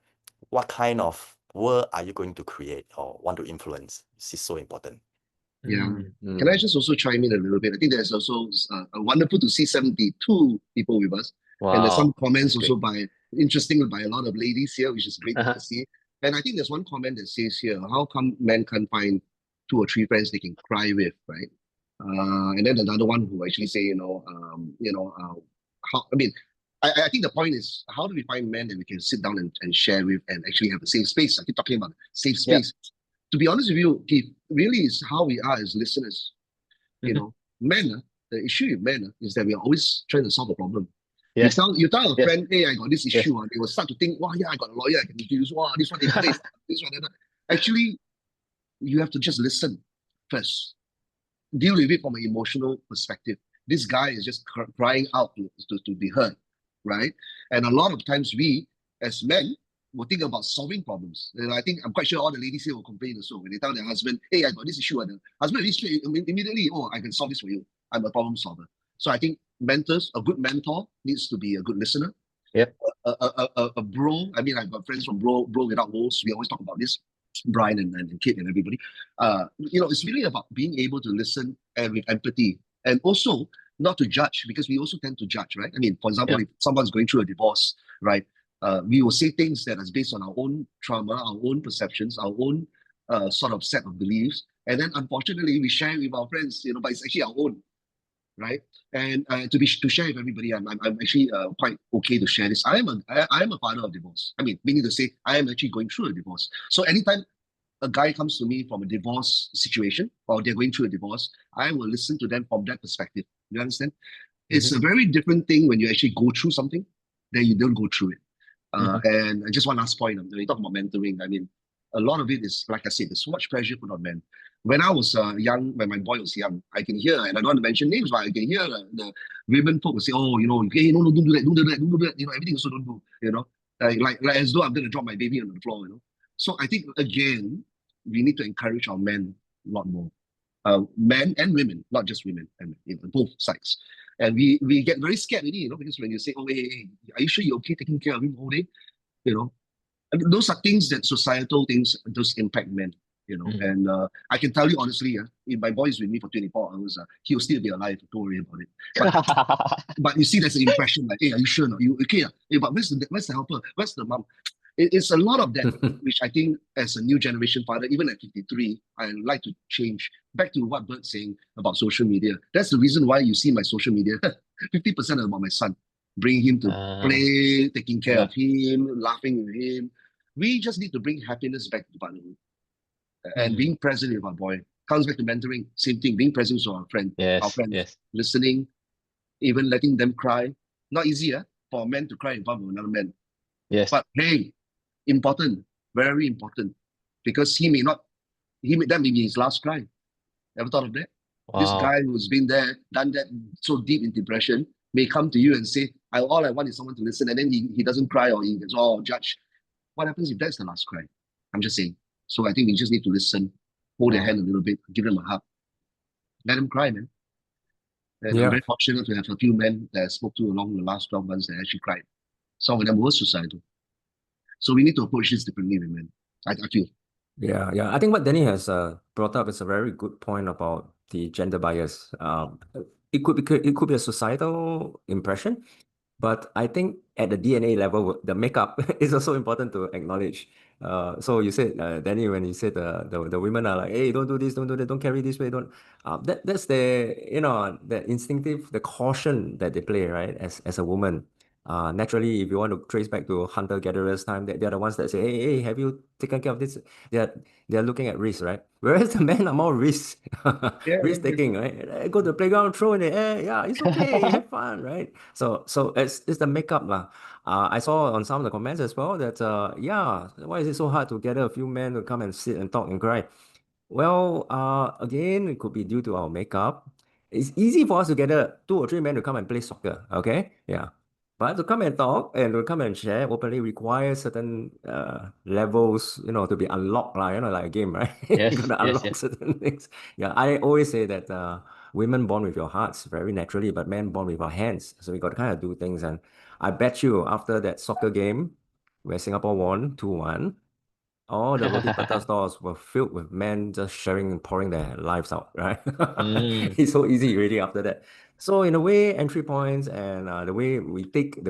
what kind of world are you going to create or want to influence? This is so important. Yeah. Can I just also chime in a little bit? I think there's also wonderful to see 72 people with us. Wow. And there's some comments also interestingly, by a lot of ladies here, which is great to see. And I think there's one comment that says here, how come men can't find 2 or 3 friends they can cry with, right? And then another one who actually say, I think the point is, how do we find men that we can sit down and share with and actually have a safe space? I keep talking about safe space. To be honest with you, Keith, really is how we are as listeners. You know, men, the issue with men is that we are always trying to solve a problem. Yes. You tell a friend, hey, I got this issue, and they will start to think, wow, yeah, I got a lawyer, I can use, wow, this one, this one, that. Actually, you have to just listen first. Deal with it from an emotional perspective. This guy is just crying out to be heard, right? And a lot of times we, as men, will think about solving problems. And I think I'm quite sure all the ladies here will complain also when they tell their husband, "Hey, I got this issue," and the husband will straight immediately, "Oh, I can solve this for you. I'm a problem solver." So I think mentors, a good mentor needs to be a good listener. Yep. A bro. I mean, I've got friends from Bro Without Walls. We always talk about this. Brian and Kit and everybody. It's really about being able to listen and with empathy, and also not to judge, because we also tend to judge, right? I mean, for example, if someone's going through a divorce, right? We will say things that is based on our own trauma, our own perceptions, our own sort of set of beliefs, and then unfortunately we share with our friends, but it's actually our own, right? And to share with everybody, I'm actually quite okay to share this. I am a father of divorce. I mean, meaning to say, I am actually going through a divorce. So anytime a guy comes to me from a divorce situation, or they're going through a divorce, I will listen to them from that perspective. You understand? It's a very different thing when you actually go through something than you don't go through it. And just one last point, when you talk about mentoring, I mean, a lot of it is, like I said, there's so much pressure put on men. When I was young, when my boy was young, I can hear, and I don't want to mention names, but I can hear the women folk will say, "Oh, hey, no, don't do that, don't do that, don't do that." Everything also don't do, like as though I'm going to drop my baby on the floor, So I think, again, we need to encourage our men a lot more. Men and women, not just women, and both sides. And we get very scared already, because when you say, "Oh, hey, are you sure you're okay taking care of him all day?" And those are things that societal things, those impact men. And I can tell you honestly, if my boy is with me for 24 hours, he'll still be alive. Don't worry about it. But you see, there's an impression like, "Hey, are you sure? Not you okay? Hey, but where's the helper? Where's the mom?" It's a lot of that, which I think as a new generation father, even at 53, I like to change. Back to what Bert's saying about social media. That's the reason why you see my social media, 50% about my son. Bring him to play, taking care of him, laughing with him. We just need to bring happiness back to fatherhood. And being present with our boy. Comes back to mentoring, same thing, being present to our friends, listening, even letting them cry. Not easy for a man to cry in front of another man. Yes. But hey, important, very important, because that may be his last cry. Ever thought of that? Wow. This guy who's been there, done that so deep in depression, may come to you and say, all I want is someone to listen, and then he doesn't cry, or he gets all judged. What happens if that's the last cry? I'm just saying. So I think we just need to listen, hold their hand a little bit, give them a hug, let them cry, man. And I'm very fortunate to have a few men that I spoke to along the last 12 months that actually cried. Some of them were suicidal. So we need to approach this differently, man. I feel. Yeah. I think what Danny has brought up is a very good point about the gender bias. It could be a societal impression, but I think at the DNA level, the makeup is also important to acknowledge. So you said, Danny, when you said the women are like, "Hey, don't do this, don't do that, don't carry this way, don't." That's the the instinctive, the caution that they play, right? As a woman. Naturally, if you want to trace back to hunter-gatherers time, they're the ones that say, hey, have you taken care of this? They're looking at risk, right? Whereas the men are more risk taking, right? Go to the playground, throw in the air, yeah, it's okay, have fun, right? So it's the makeup lah. I saw on some of the comments as well that why is it so hard to gather a few men to come and sit and talk and cry? Well, again, it could be due to our makeup. It's easy for us to gather 2 or 3 men to come and play soccer, okay? Yeah. But to come and talk and to come and share openly requires certain levels, to be unlocked, like a game, right? Yes, You gotta unlock certain things. Yeah, I always say that women born with your hearts very naturally, but men born with our hands. So we got to kind of do things. And I bet you after that soccer game where Singapore won 2-1, all the roti prata stores were filled with men just sharing and pouring their lives out, right? It's so easy already after that. So in a way, entry points and the way we think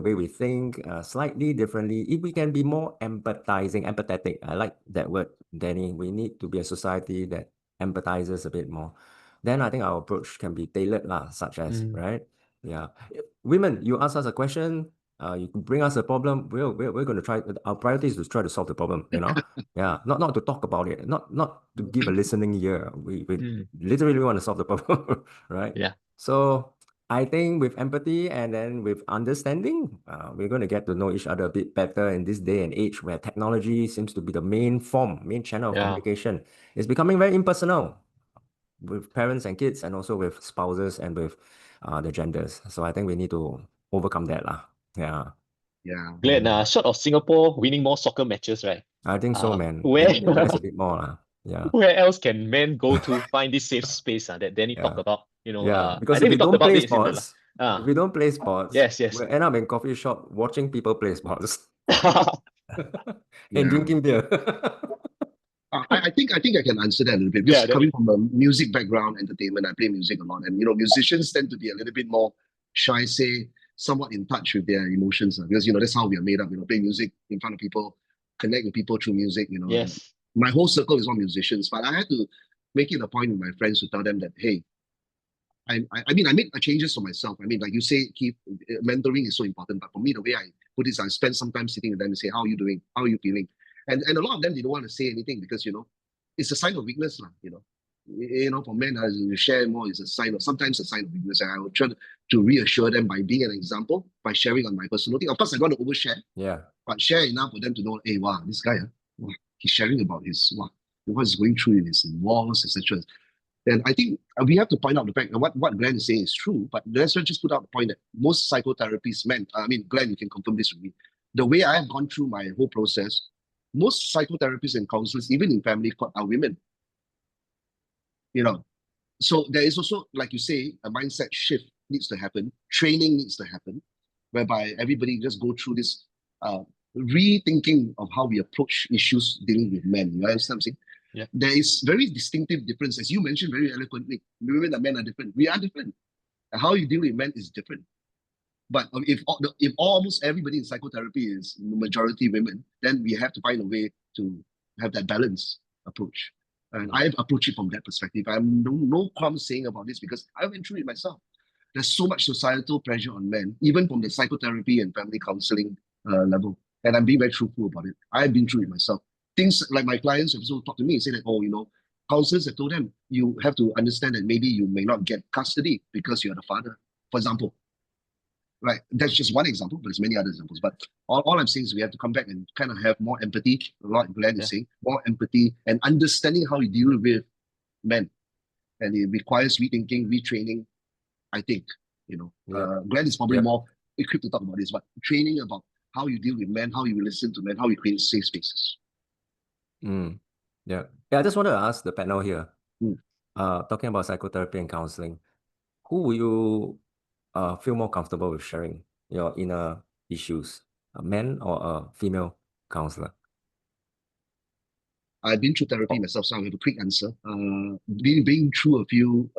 slightly differently. If we can be more empathetic, I like that word, Danny. We need to be a society that empathizes a bit more. Then I think our approach can be tailored, such as, right? Yeah. Women, you ask us a question, you bring us a problem, we're going to try. Our priority is to try to solve the problem, Yeah, not to talk about it, not to give a listening ear. We literally want to solve the problem, right? Yeah. So I think with empathy and then with understanding, we're going to get to know each other a bit better in this day and age where technology seems to be the main channel of communication. It's becoming very impersonal with parents and kids, and also with spouses and with the genders. So I think we need to overcome that lah. Yeah. Yeah. Glenn, short of Singapore winning more soccer matches, right? I think so, man. Where There's a bit more. Yeah. where else can men go to find this safe space that Danny talked Yeah. about? Yeah, I because think if we we talked don't about play this in the sports, if we don't play sports, yes. we'll end up in coffee shop watching people play sports Yeah. and drinking beer. I think I can answer that a little bit Yeah, because coming from a music background, entertainment, I play music a lot, and musicians tend to be a little bit more, shall I say, somewhat in touch with their emotions, because that's how we are made up. Play music in front of people, connect with people through music. Yes. My whole circle is all musicians, but I had to make it a point with my friends to tell them that, hey, I make changes for myself. I mean, like you say, Keith, mentoring is so important. But for me, the way I put this, I spend some time sitting with them and say, how are you doing? How are you feeling? And a lot of them, they don't want to say anything because, it's a sign of weakness. For men, as you share more, is sometimes a sign of weakness. And I will try to reassure them by being an example, by sharing on my personal thing. Of course, I'm going to overshare. Yeah. But share enough for them to know, hey, wow, this guy, he's sharing about what he's going through in his wars, etc. Then I think we have to point out the fact that what Glenn is saying is true, but let's just put out the point that most psychotherapists, Glenn, you can confirm this with me. The way I have gone through my whole process, most psychotherapists and counselors, even in family court, are women. So there is also, like you say, a mindset shift needs to happen, training needs to happen, whereby everybody just go through this rethinking of how we approach issues dealing with men. You understand what I'm saying? Yeah. There is very distinctive difference, as you mentioned very eloquently. Women and men are different. We are different. And how you deal with men is different. But if almost everybody in psychotherapy is majority women, then we have to find a way to have that balanced approach. And I approach it from that perspective. I have no qualm saying about this because I went through it myself. There's so much societal pressure on men, even from the psychotherapy and family counseling level. And I'm being very truthful about it. I've been through it myself. Things like my clients have also talked to me and say that, counselors have told them, you have to understand that maybe you may not get custody because you're the father, for example. Right. That's just one example, but there's many other examples. But all I'm saying is we have to come back and kind of have more empathy, like Glenn is saying, more empathy and understanding how you deal with men. And it requires rethinking, retraining, I think. Glenn is probably more equipped to talk about this, but training about how you deal with men, how you listen to men, how you create safe spaces. Yeah. I just want to ask the panel here, talking about psychotherapy and counseling, who will you feel more comfortable with sharing your inner issues, a man or a female counselor? I've been through therapy myself, so I have a quick answer. Being through a few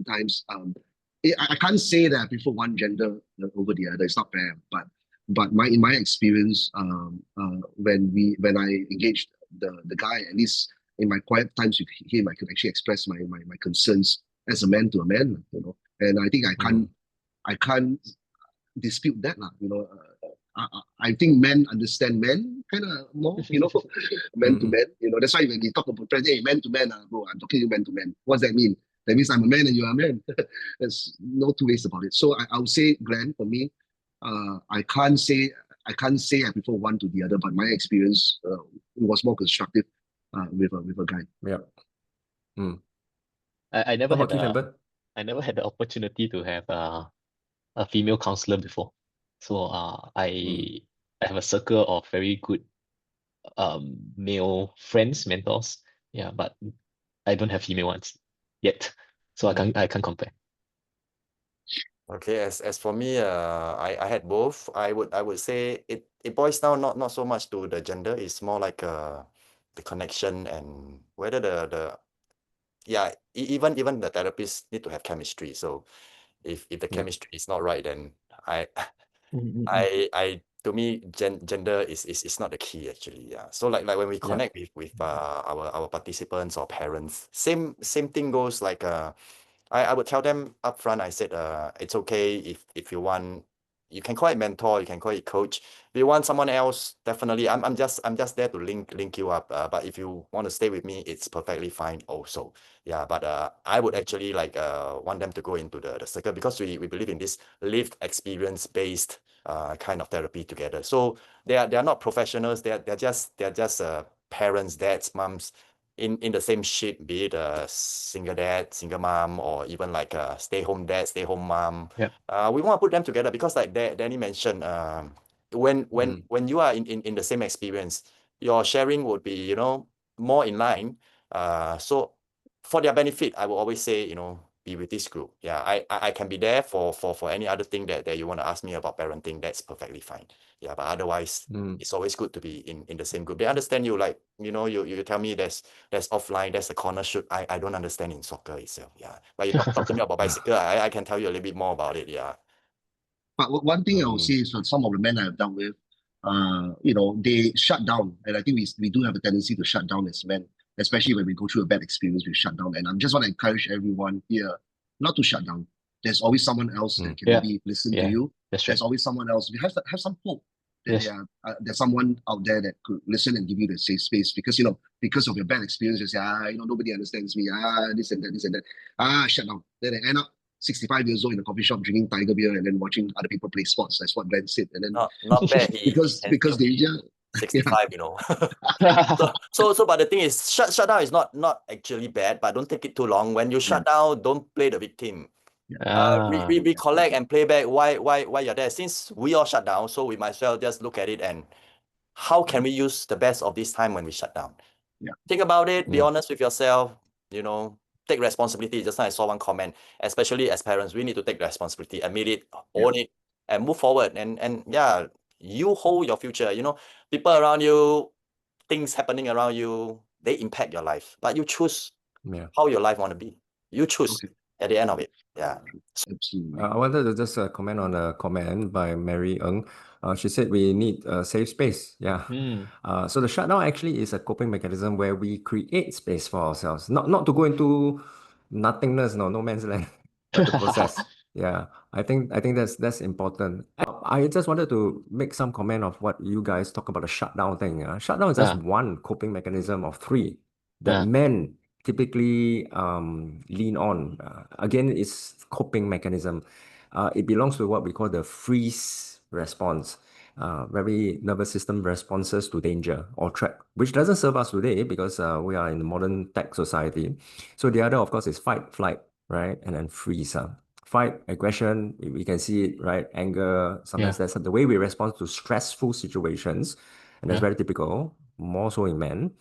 times, I can't say that I prefer one gender over the other. It's not fair, but in my experience, when I engaged the guy, at least in my quiet times with him, I could actually express my concerns as a man to a man, And I think I can't dispute that, I think men understand men kind of more, men to men. That's why when we talk about friends, hey, man to man, bro, I'm talking to man to man. What does that mean? That means I'm a man and you're a man. There's no two ways about it. So I would say, Glenn, for me, I can't say I prefer one to the other, but my experience it was more constructive with a guy. Yeah. I never How had about Keith? I never had the opportunity to have a female counselor before. So I have a circle of very good male friends, mentors. Yeah, but I don't have female ones yet. So I can't compare. Okay, as for me, I had both. I would say it boils down not so much to the gender. It's more like the connection and whether even the therapists need to have chemistry. So if the chemistry is not right, then to me gender is not the key actually. Yeah. So like when we connect with our participants or parents, same thing goes like I would tell them upfront. I said it's okay if you want, you can call it mentor, you can call it coach. If you want someone else, definitely I'm just there to link you up. But if you want to stay with me, it's perfectly fine also. Yeah, but I would actually like want them to go into the circle because we believe in this lived experience based kind of therapy together. So they are not professionals. They're just parents, dads, moms in the same ship, be it a single dad, single mom, or even like a stay home dad, stay home mom. Yeah. We want to put them together because like Danny mentioned, when you are in the same experience, your sharing would be, you know, more in line. So for their benefit, I will always say, you know, be with this group. Yeah, I can be there for any other thing that you want to ask me about parenting. That's perfectly fine. Yeah, but otherwise, it's always good to be in the same group. They understand you, like, you know, you tell me there's offline, there's a corner shoot. I don't understand in soccer itself. Yeah, but you talk to me about bicycle, I can tell you a little bit more about it. Yeah. But one thing I will say is that some of the men I've dealt with, you know, they shut down. And I think we do have a tendency to shut down as men, especially when we go through a bad experience, we shut down. And I just want to encourage everyone here not to shut down. There's always someone else that can maybe listen to you. That's There's right. always someone else. You have some hope that Yes. there's someone out there that could listen and give you the safe space. Because, you know, because of your bad experience, you say, you know, nobody understands me. This and that. Shut down. Then they end up 65 years old in a coffee shop drinking Tiger beer and then watching other people play sports. That's what Glenn said. And then Not bad. because they just 65, you know. So but the thing is, shut down is not actually bad, but don't take it too long. When you shut down, don't play the victim. Recollect and play back why you're there. Since we all shut down, so we might as well just look at it and how can we use the best of this time when we shut down? Think about it, be honest with yourself, you know, take responsibility. Just now I saw one comment, especially as parents, we need to take responsibility, admit it, own it, and move forward. And yeah, you hold your future. You know, people around you, things happening around you, they impact your life. But you choose how your life want to be. You choose at the end of it. Yeah. Absolutely. I wanted to just comment on a comment by Mary Ng. She said we need a safe space. Yeah. So the shutdown actually is a coping mechanism where we create space for ourselves, not to go into nothingness, no man's land, but to process. Yeah, I think that's important. I just wanted to make some comment of what you guys talk about the shutdown thing. Shutdown is just one coping mechanism of three that men typically lean on. Again, it's coping mechanism. It belongs to what we call the freeze response. Very nervous system responses to danger or threat, which doesn't serve us today because we are in the modern tech society. So the other, of course, is fight, flight, right? And then freeze. Fight, aggression, we can see it, right? Anger, sometimes that's the way we respond to stressful situations. And that's very typical, more so in men.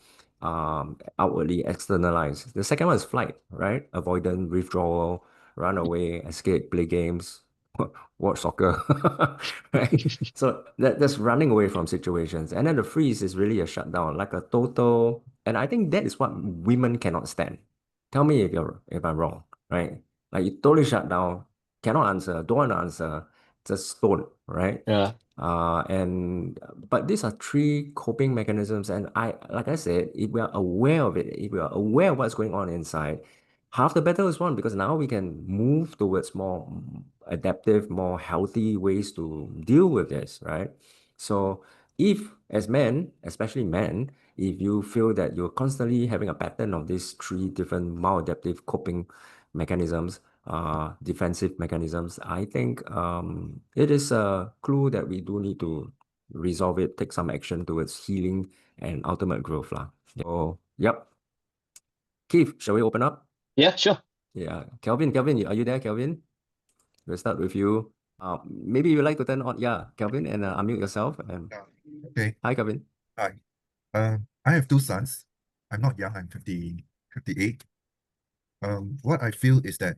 Outwardly externalized. The second one is flight, right? Avoidance, withdrawal, run away, escape, play games, watch soccer, right? So that's running away from situations. And then the freeze is really a shutdown, like a total. And I think that is what women cannot stand. Tell me if I'm wrong, right? Like you totally shut down, cannot answer, don't want to answer, just don't, right? But these are three coping mechanisms, and like I said, if we are aware of it, if we are aware of what's going on inside, half the battle is won because now we can move towards more adaptive, more healthy ways to deal with this, right? So if as men, especially men, if you feel that you're constantly having a pattern of these three different maladaptive coping mechanisms, defensive mechanisms, I think it is a clue that we do need to resolve it, take some action towards healing and ultimate growth. So, yep. Keith, shall we open up? Yeah, sure. Yeah. Kelvin, are you there, Kelvin? We'll start with you. Maybe you'd like to turn on, Kelvin, and unmute yourself. Okay. Hi, Kelvin. Hi. I have two sons. I'm not young, I'm 58. What I feel is that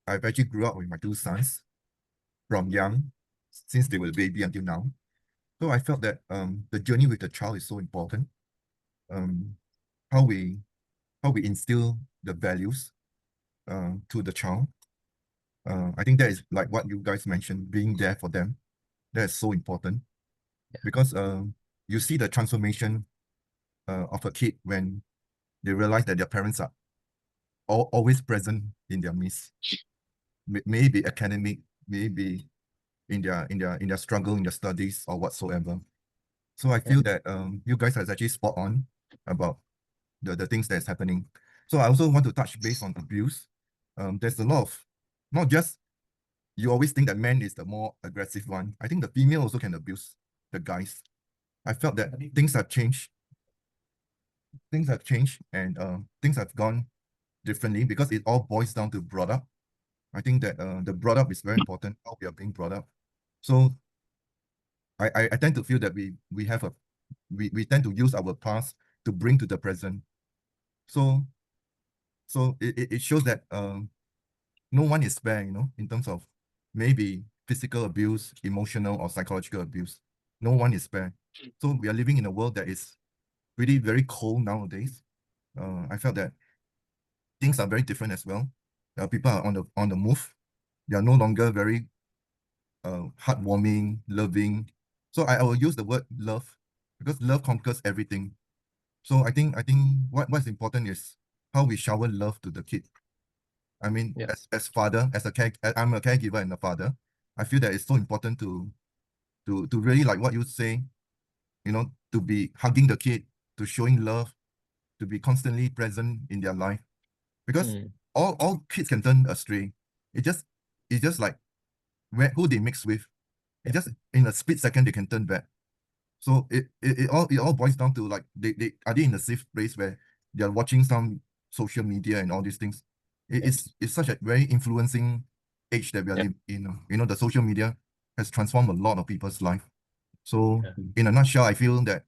I've actually grew up with my two sons from young, since they were baby until now. So I felt that the journey with the child is so important. How we instill the values to the child. I think that is like what you guys mentioned, being there for them. That is so important. Because you see the transformation of a kid when they realize that their parents are always present in their midst. Maybe academic, maybe in their struggle in their studies or whatsoever. So I feel that you guys are actually spot on about the things that's happening. So I also want to touch base on abuse. There's a lot of, not just, you always think that man is the more aggressive one. I think the female also can abuse the guys. I felt that things have changed. Things have changed and things have gone differently because it all boils down to brought up. I think that the brought up is very important, how we are being brought up. So I tend to feel that we tend to use our past to bring to the present. So it shows that no one is spared, in terms of maybe physical abuse, emotional or psychological abuse. No one is spared. So we are living in a world that is really very cold nowadays. I felt that things are very different as well. People are on the move. They are no longer very heartwarming, loving. So I will use the word love because love conquers everything. So I think what's important is how we shower love to the kid. I mean, Yeah. as father, I'm a caregiver and a father. I feel that it's so important to really, like what you say, to be hugging the kid, to showing love, to be constantly present in their life, because all kids can turn astray. It's just like who they mix with. It just in a split second they can turn bad. So it all boils down to, like, they are they in a safe place where they are watching some social media and all these things. It's such a very influencing age that we are living in. The social media has transformed a lot of people's life. So in a nutshell, I feel that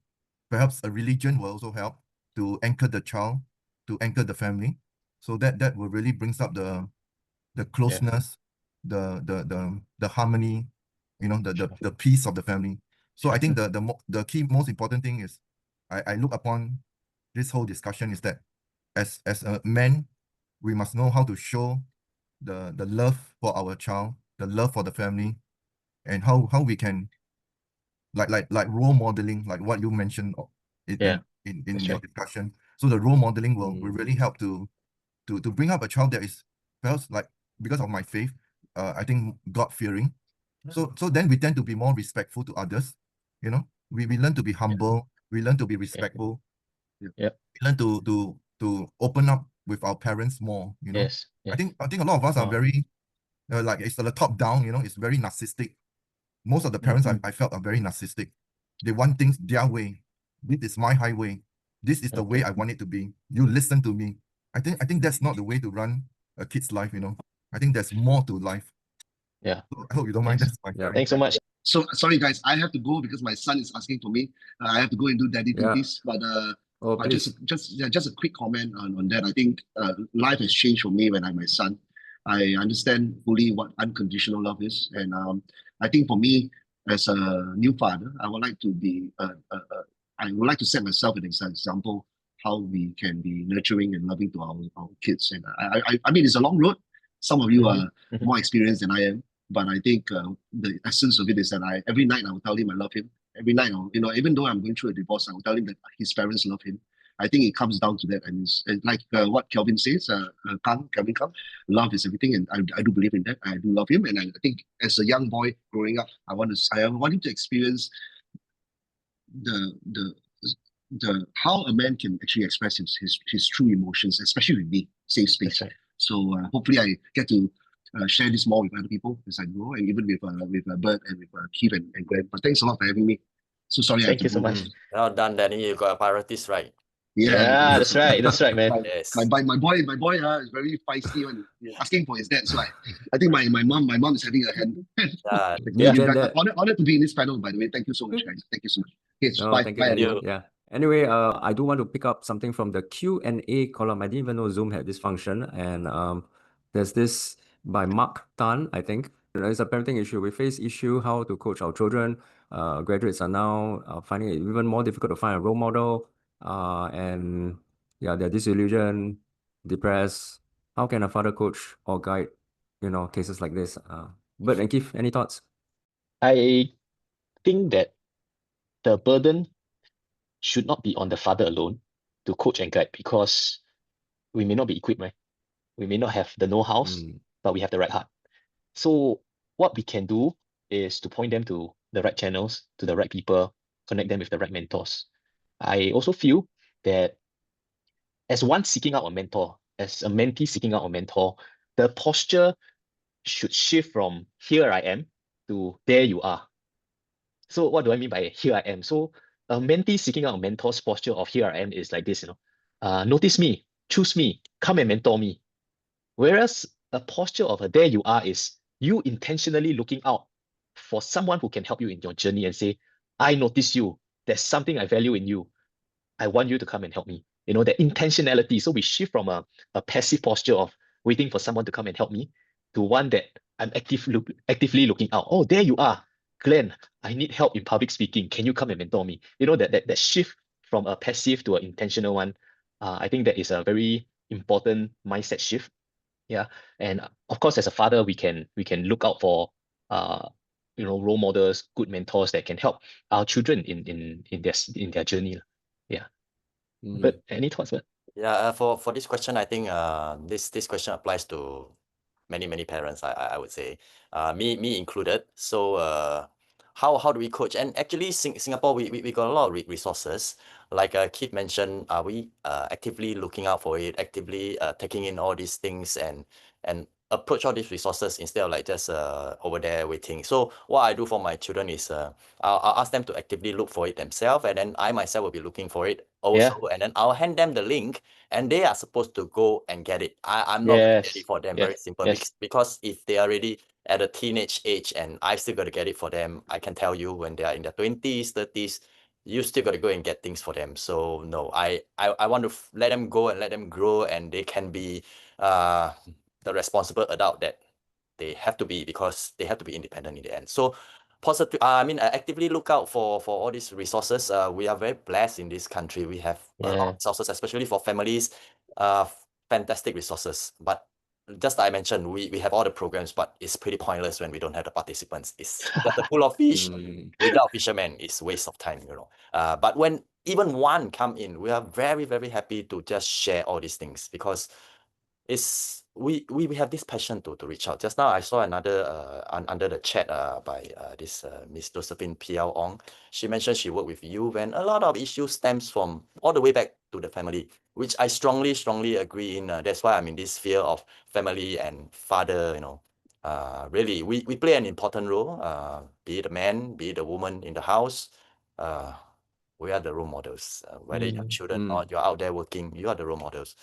perhaps a religion will also help to anchor the child, to anchor the family. So that will really brings up the closeness, the harmony, the peace of the family. So I think the key most important thing is I look upon this whole discussion is that as a man, we must know how to show the love for our child, the love for the family, and how we can like role modeling, like what you mentioned in That's your right. discussion. So the role modeling will really help to bring up a child that is perhaps, like, because of my faith, I think God-fearing. So then we tend to be more respectful to others. We learn to be humble. We learn to be respectful. Yeah. We learn to open up with our parents more. Yes. I think a lot of us are very like, it's the top down. It's very narcissistic. Most of the parents I felt are very narcissistic. They want things their way. This is my highway. This is the way I want it to be. You listen to me. I think that's not the way to run a kid's life. I think there's more to life. Yeah. So I hope you don't mind. That's my sharing. Thanks so much. So sorry guys, I have to go because my son is asking for me. I have to go and do daddy duties. But please. just a quick comment on that. I think life has changed for me when I had my son. I understand fully what unconditional love is, and I think for me as a new father, I would like to be I would like to set myself an example how we can be nurturing and loving to our kids. And I mean, it's a long road. Some of you are more experienced than I am. But I think the essence of it is that every night I will tell him I love him. Every night, even though I'm going through a divorce, I will tell him that his parents love him. I think it comes down to that. And it's like what Kelvin says, Kelvin Kang, love is everything. And I do believe in that. I do love him. And I think as a young boy growing up, I want him to experience the how a man can actually express his true emotions, especially with me, safe space. Right. So hopefully I get to share this more with other people as I grow, and even with Bert and with Keith and Glenn. But thanks a lot for having me. So sorry. Thank you so much. Well done, Danny. You got priorities right. Yeah, that's right. That's right, man. Yes. My boy is very feisty when asking for his dad. So I think my mom is having a hand. Honored to be in this panel, by the way. Thank you so much, guys. Thank you so much. Okay, No, bye. thank Bye, you. everyone. Yeah. Anyway, I do want to pick up something from the Q&A column. I didn't even know Zoom had this function. And there's this by Mark Tan, I think. It's a parenting issue. We face issue how to coach our children. Graduates are now finding it even more difficult to find a role model. And yeah, they're disillusioned, depressed. How can a father coach or guide, cases like this? Bert and Keith, any thoughts? I think that the burden should not be on the father alone to coach and guide, because we may not be equipped, right? We may not have the know-hows, but we have the right heart. So what we can do is to point them to the right channels, to the right people, connect them with the right mentors. I also feel that as one seeking out a mentor, as a mentee seeking out a mentor, the posture should shift from here I am to there you are. So what do I mean by here I am? So a mentee seeking out a mentor's posture of here I am is like this, notice me, choose me, come and mentor me. Whereas a posture of a there you are is you intentionally looking out for someone who can help you in your journey and say, I notice you, there's something I value in you, I want you to come and help me. You know, that intentionality. So we shift from a passive posture of waiting for someone to come and help me to one that I'm actively looking out. Oh, there you are, Glenn. I need help in public speaking. Can you come and mentor me? You know, that shift from a passive to an intentional one. I think that is a very important mindset shift. Yeah. And of course, as a father, we can look out for role models, good mentors that can help our children in their journey. Yeah. But any thoughts, Bert? Yeah, for this question, I think this question applies to many parents. I would say, me included. So how do we coach? And actually, Singapore, we got a lot of resources. Like Keith mentioned, are we actively looking out for it, actively taking in all these things and approach all these resources instead of like just over there waiting. So what I do for my children is I'll ask them to actively look for it themselves, and then I myself will be looking for it also, and then I'll hand them the link, and they are supposed to go and get it. I'm not gonna get it for them. Very simple. Because if they are already at a teenage age and I still got to get it for them, I can tell you when they are in their 20s, 30s, you still got to go and get things for them. So no, I want to let them go and let them grow, and they can be the responsible adult that they have to be, because they have to be independent in the end. So positive, actively look out for all these resources. We are very blessed in this country. We have a lot of resources, especially for families. Fantastic resources. But just like I mentioned, we have all the programs, but it's pretty pointless when we don't have the participants. It's just a pool of fish without fishermen. It's waste of time, you know. But when even one come in, we are very, very happy to just share all these things, because it's we have this passion to reach out. Just now I saw another under the chat by this Miss Josephine P.L. Ong. She mentioned she worked with you when a lot of issues stems from all the way back to the family, which I strongly agree in. That's why I'm in this sphere of family and father, you know. Really, we play an important role, be it a man, be it a woman in the house. We are the role models. Whether you have children or you're out there working, you are the role models.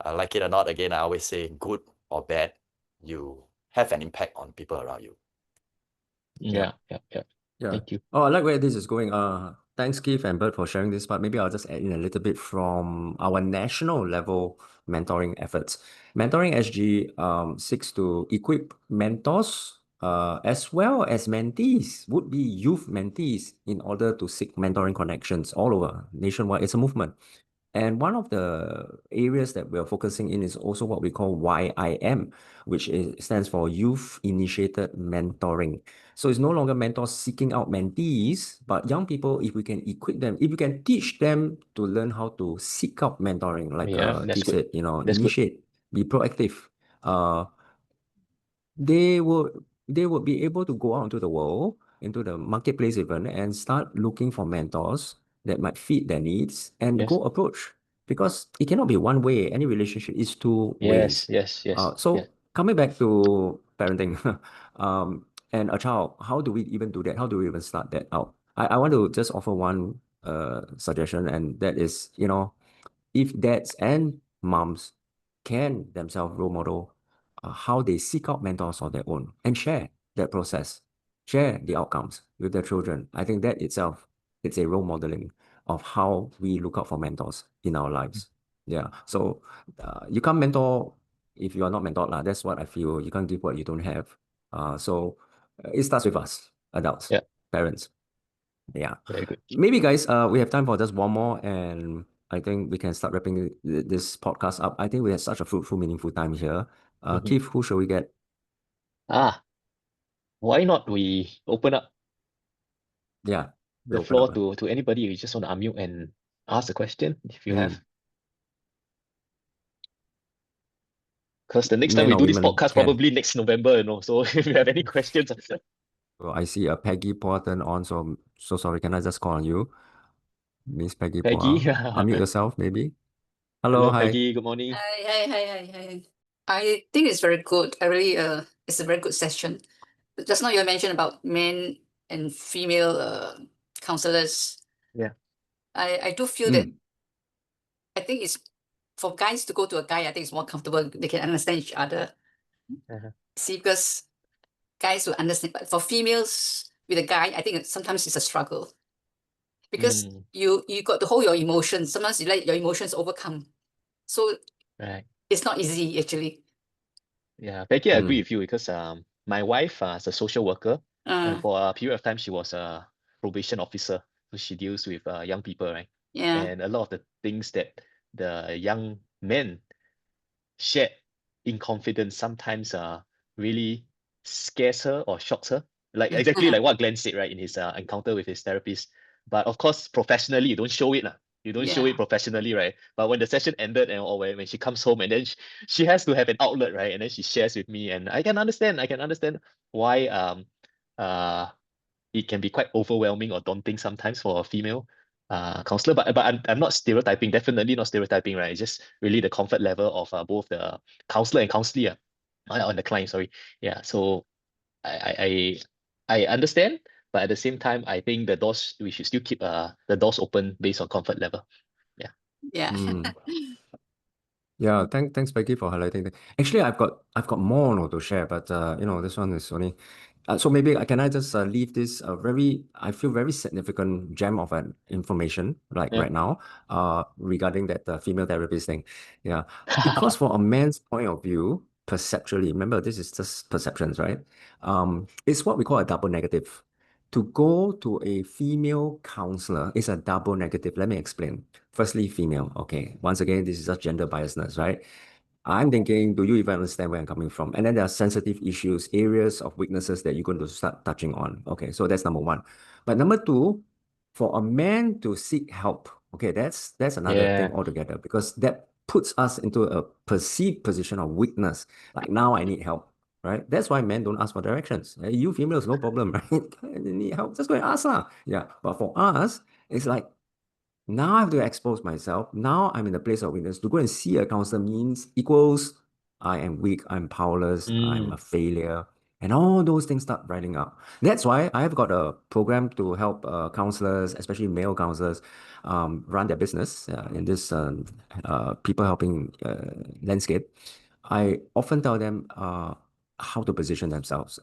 Like it or not, again, I always say, good or bad, you have an impact on people around you. Yeah. Thank you. Oh, I like where this is going. Thanks, Keith and Bert, for sharing this, but maybe I'll just add in a little bit from our national level mentoring efforts. Mentoring SG seeks to equip mentors as well as mentees, would be youth mentees, in order to seek mentoring connections all over nationwide. It's a movement. And one of the areas that we're focusing in is also what we call YIM, which stands for Youth Initiated Mentoring. So it's no longer mentors seeking out mentees, but young people, if we can equip them, if we can teach them to learn how to seek out mentoring, like Keith said, you know, initiate, be proactive. They would be able to go out into the world, into the marketplace even, and start looking for mentors that might fit their needs and go approach. Because it cannot be one way. Any relationship is two ways. So coming back to parenting and a child, how do we even do that? How do we even start that out? I want to just offer one suggestion, and that is, you know, if dads and moms can themselves role model how they seek out mentors on their own and share that process, share the outcomes with their children, I think that itself, it's a role modeling of how we look out for mentors in our lives. Yeah. So you can't mentor if you are not mentored. That's what I feel. You can't give what you don't have. So it starts with us, adults, parents. Yeah. Very good. Maybe, guys, we have time for just one more, and I think we can start wrapping this podcast up. I think we had such a fruitful, meaningful time here. Keith, who shall we get? Why not we open up the floor to anybody who just want to unmute and ask a question if you have. Because the next time we do this podcast, probably next November, you know. So if you have any questions. Well, I see Peggy Poa turned on, so sorry. Can I just call on you, Miss Peggy Poa? Unmute yourself, maybe. Hello, hi. Peggy. Good morning. Hi. I think it's very good. It's a very good session. Just now you mentioned about men and female counselors. Yeah. I do feel that I think it's for guys to go to a guy, I think it's more comfortable. They can understand each other. See, because guys will understand, but for females with a guy, I think sometimes it's a struggle because Mm, you got to hold your emotions. Sometimes you let your emotions overcome, so right. it's not easy actually. Yeah, Becky, I agree Mm. with you because my wife is a social worker, and Uh, for a period of time she was a probation officer, so she deals with young people, right? yeah, And a lot of the things that the young men shared in confidence sometimes really scares her or shocks her. Like exactly like what Glenn said, right, in his encounter with his therapist. But of course, professionally, you don't show it. You don't show Yeah. it professionally, right? But when the session ended and or when she comes home and then she has to have an outlet, right? And then she shares with me. And I can understand why it can be quite overwhelming or daunting sometimes for a female counselor. But I'm not stereotyping, definitely not stereotyping, right? It's just really the comfort level of both the counselor and counselee on the client, sorry. Yeah. So I understand, but at the same time, I think the doors we should still keep the doors open based on comfort level. Yeah. Mm. Yeah, thanks Becky for highlighting that. Actually, I've got more to share, but this one is only. So maybe can I just leave this I feel very significant gem of an information like Yeah. right now regarding that female therapist thing. Yeah, because for a man's point of view, perceptually, remember this is just perceptions, right? It's what we call a double negative. To go to a female counselor is a double negative. Let me explain. Firstly, female. Okay. Once again, this is just gender biasness, right? I'm thinking, do you even understand where I'm coming from? And then there are sensitive issues, areas of weaknesses that you're going to start touching on. Okay, so that's number one. But number two, for a man to seek help, okay, that's another Yeah. thing altogether because that puts us into a perceived position of weakness. Like now I need help, right? That's why men don't ask for directions. You females, no problem, right? You need help, just go and ask lah. Yeah, but for us, it's like now I have to expose myself. Now I'm in the place of weakness. To go and see a counselor means equals I am weak, I'm powerless, I'm a failure. And all those things start rising up. That's why I've got a program to help counselors, especially male counselors, run their business in this people helping landscape. I often tell them how to position themselves.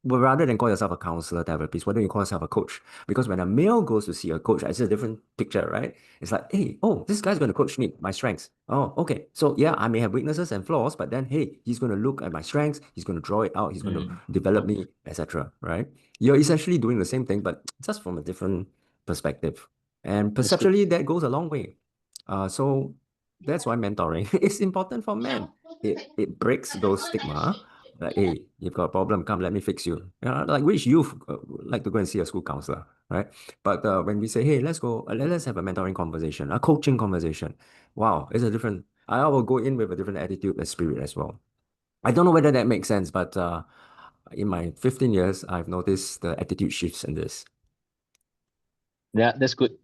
Well, rather than call yourself a counselor, therapist, why don't you call yourself a coach? Because when a male goes to see a coach, it's a different picture, right? It's like, hey, oh, this guy's going to coach me, my strengths. Oh, okay. So yeah, I may have weaknesses and flaws, but then, hey, he's going to look at my strengths, he's going to draw it out, he's going to develop me, etc. Right? You're essentially doing the same thing, but just from a different perspective. And That's good. perceptually, that goes a long way. So that's why mentoring is important for men. It breaks those stigma. Like, hey, you've got a problem, come, let me fix you. Like which youth like to go and see a school counselor, right? But when we say, hey, let's go, let's have a mentoring conversation, a coaching conversation. Wow, it's a different. I will go in with a different attitude and spirit as well. I don't know whether that makes sense, but in my 15 years, I've noticed the attitude shifts in this. Yeah, that's good.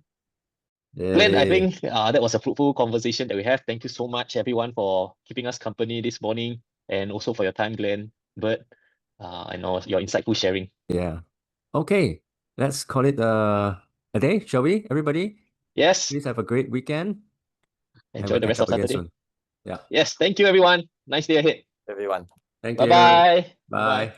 Glenn, I Yay. think that was a fruitful conversation that we have. Thank you so much, everyone, for keeping us company this morning, and also for your time, Glenn, Bert, and all your insightful sharing. Yeah. Okay, let's call it a day, shall we, everybody? Yes. Please have a great weekend. Enjoy We'll the catch rest of up again Saturday. soon. Yeah. Yes. Thank you, everyone. Nice day ahead. Everyone. Thank you. Bye-bye. Bye.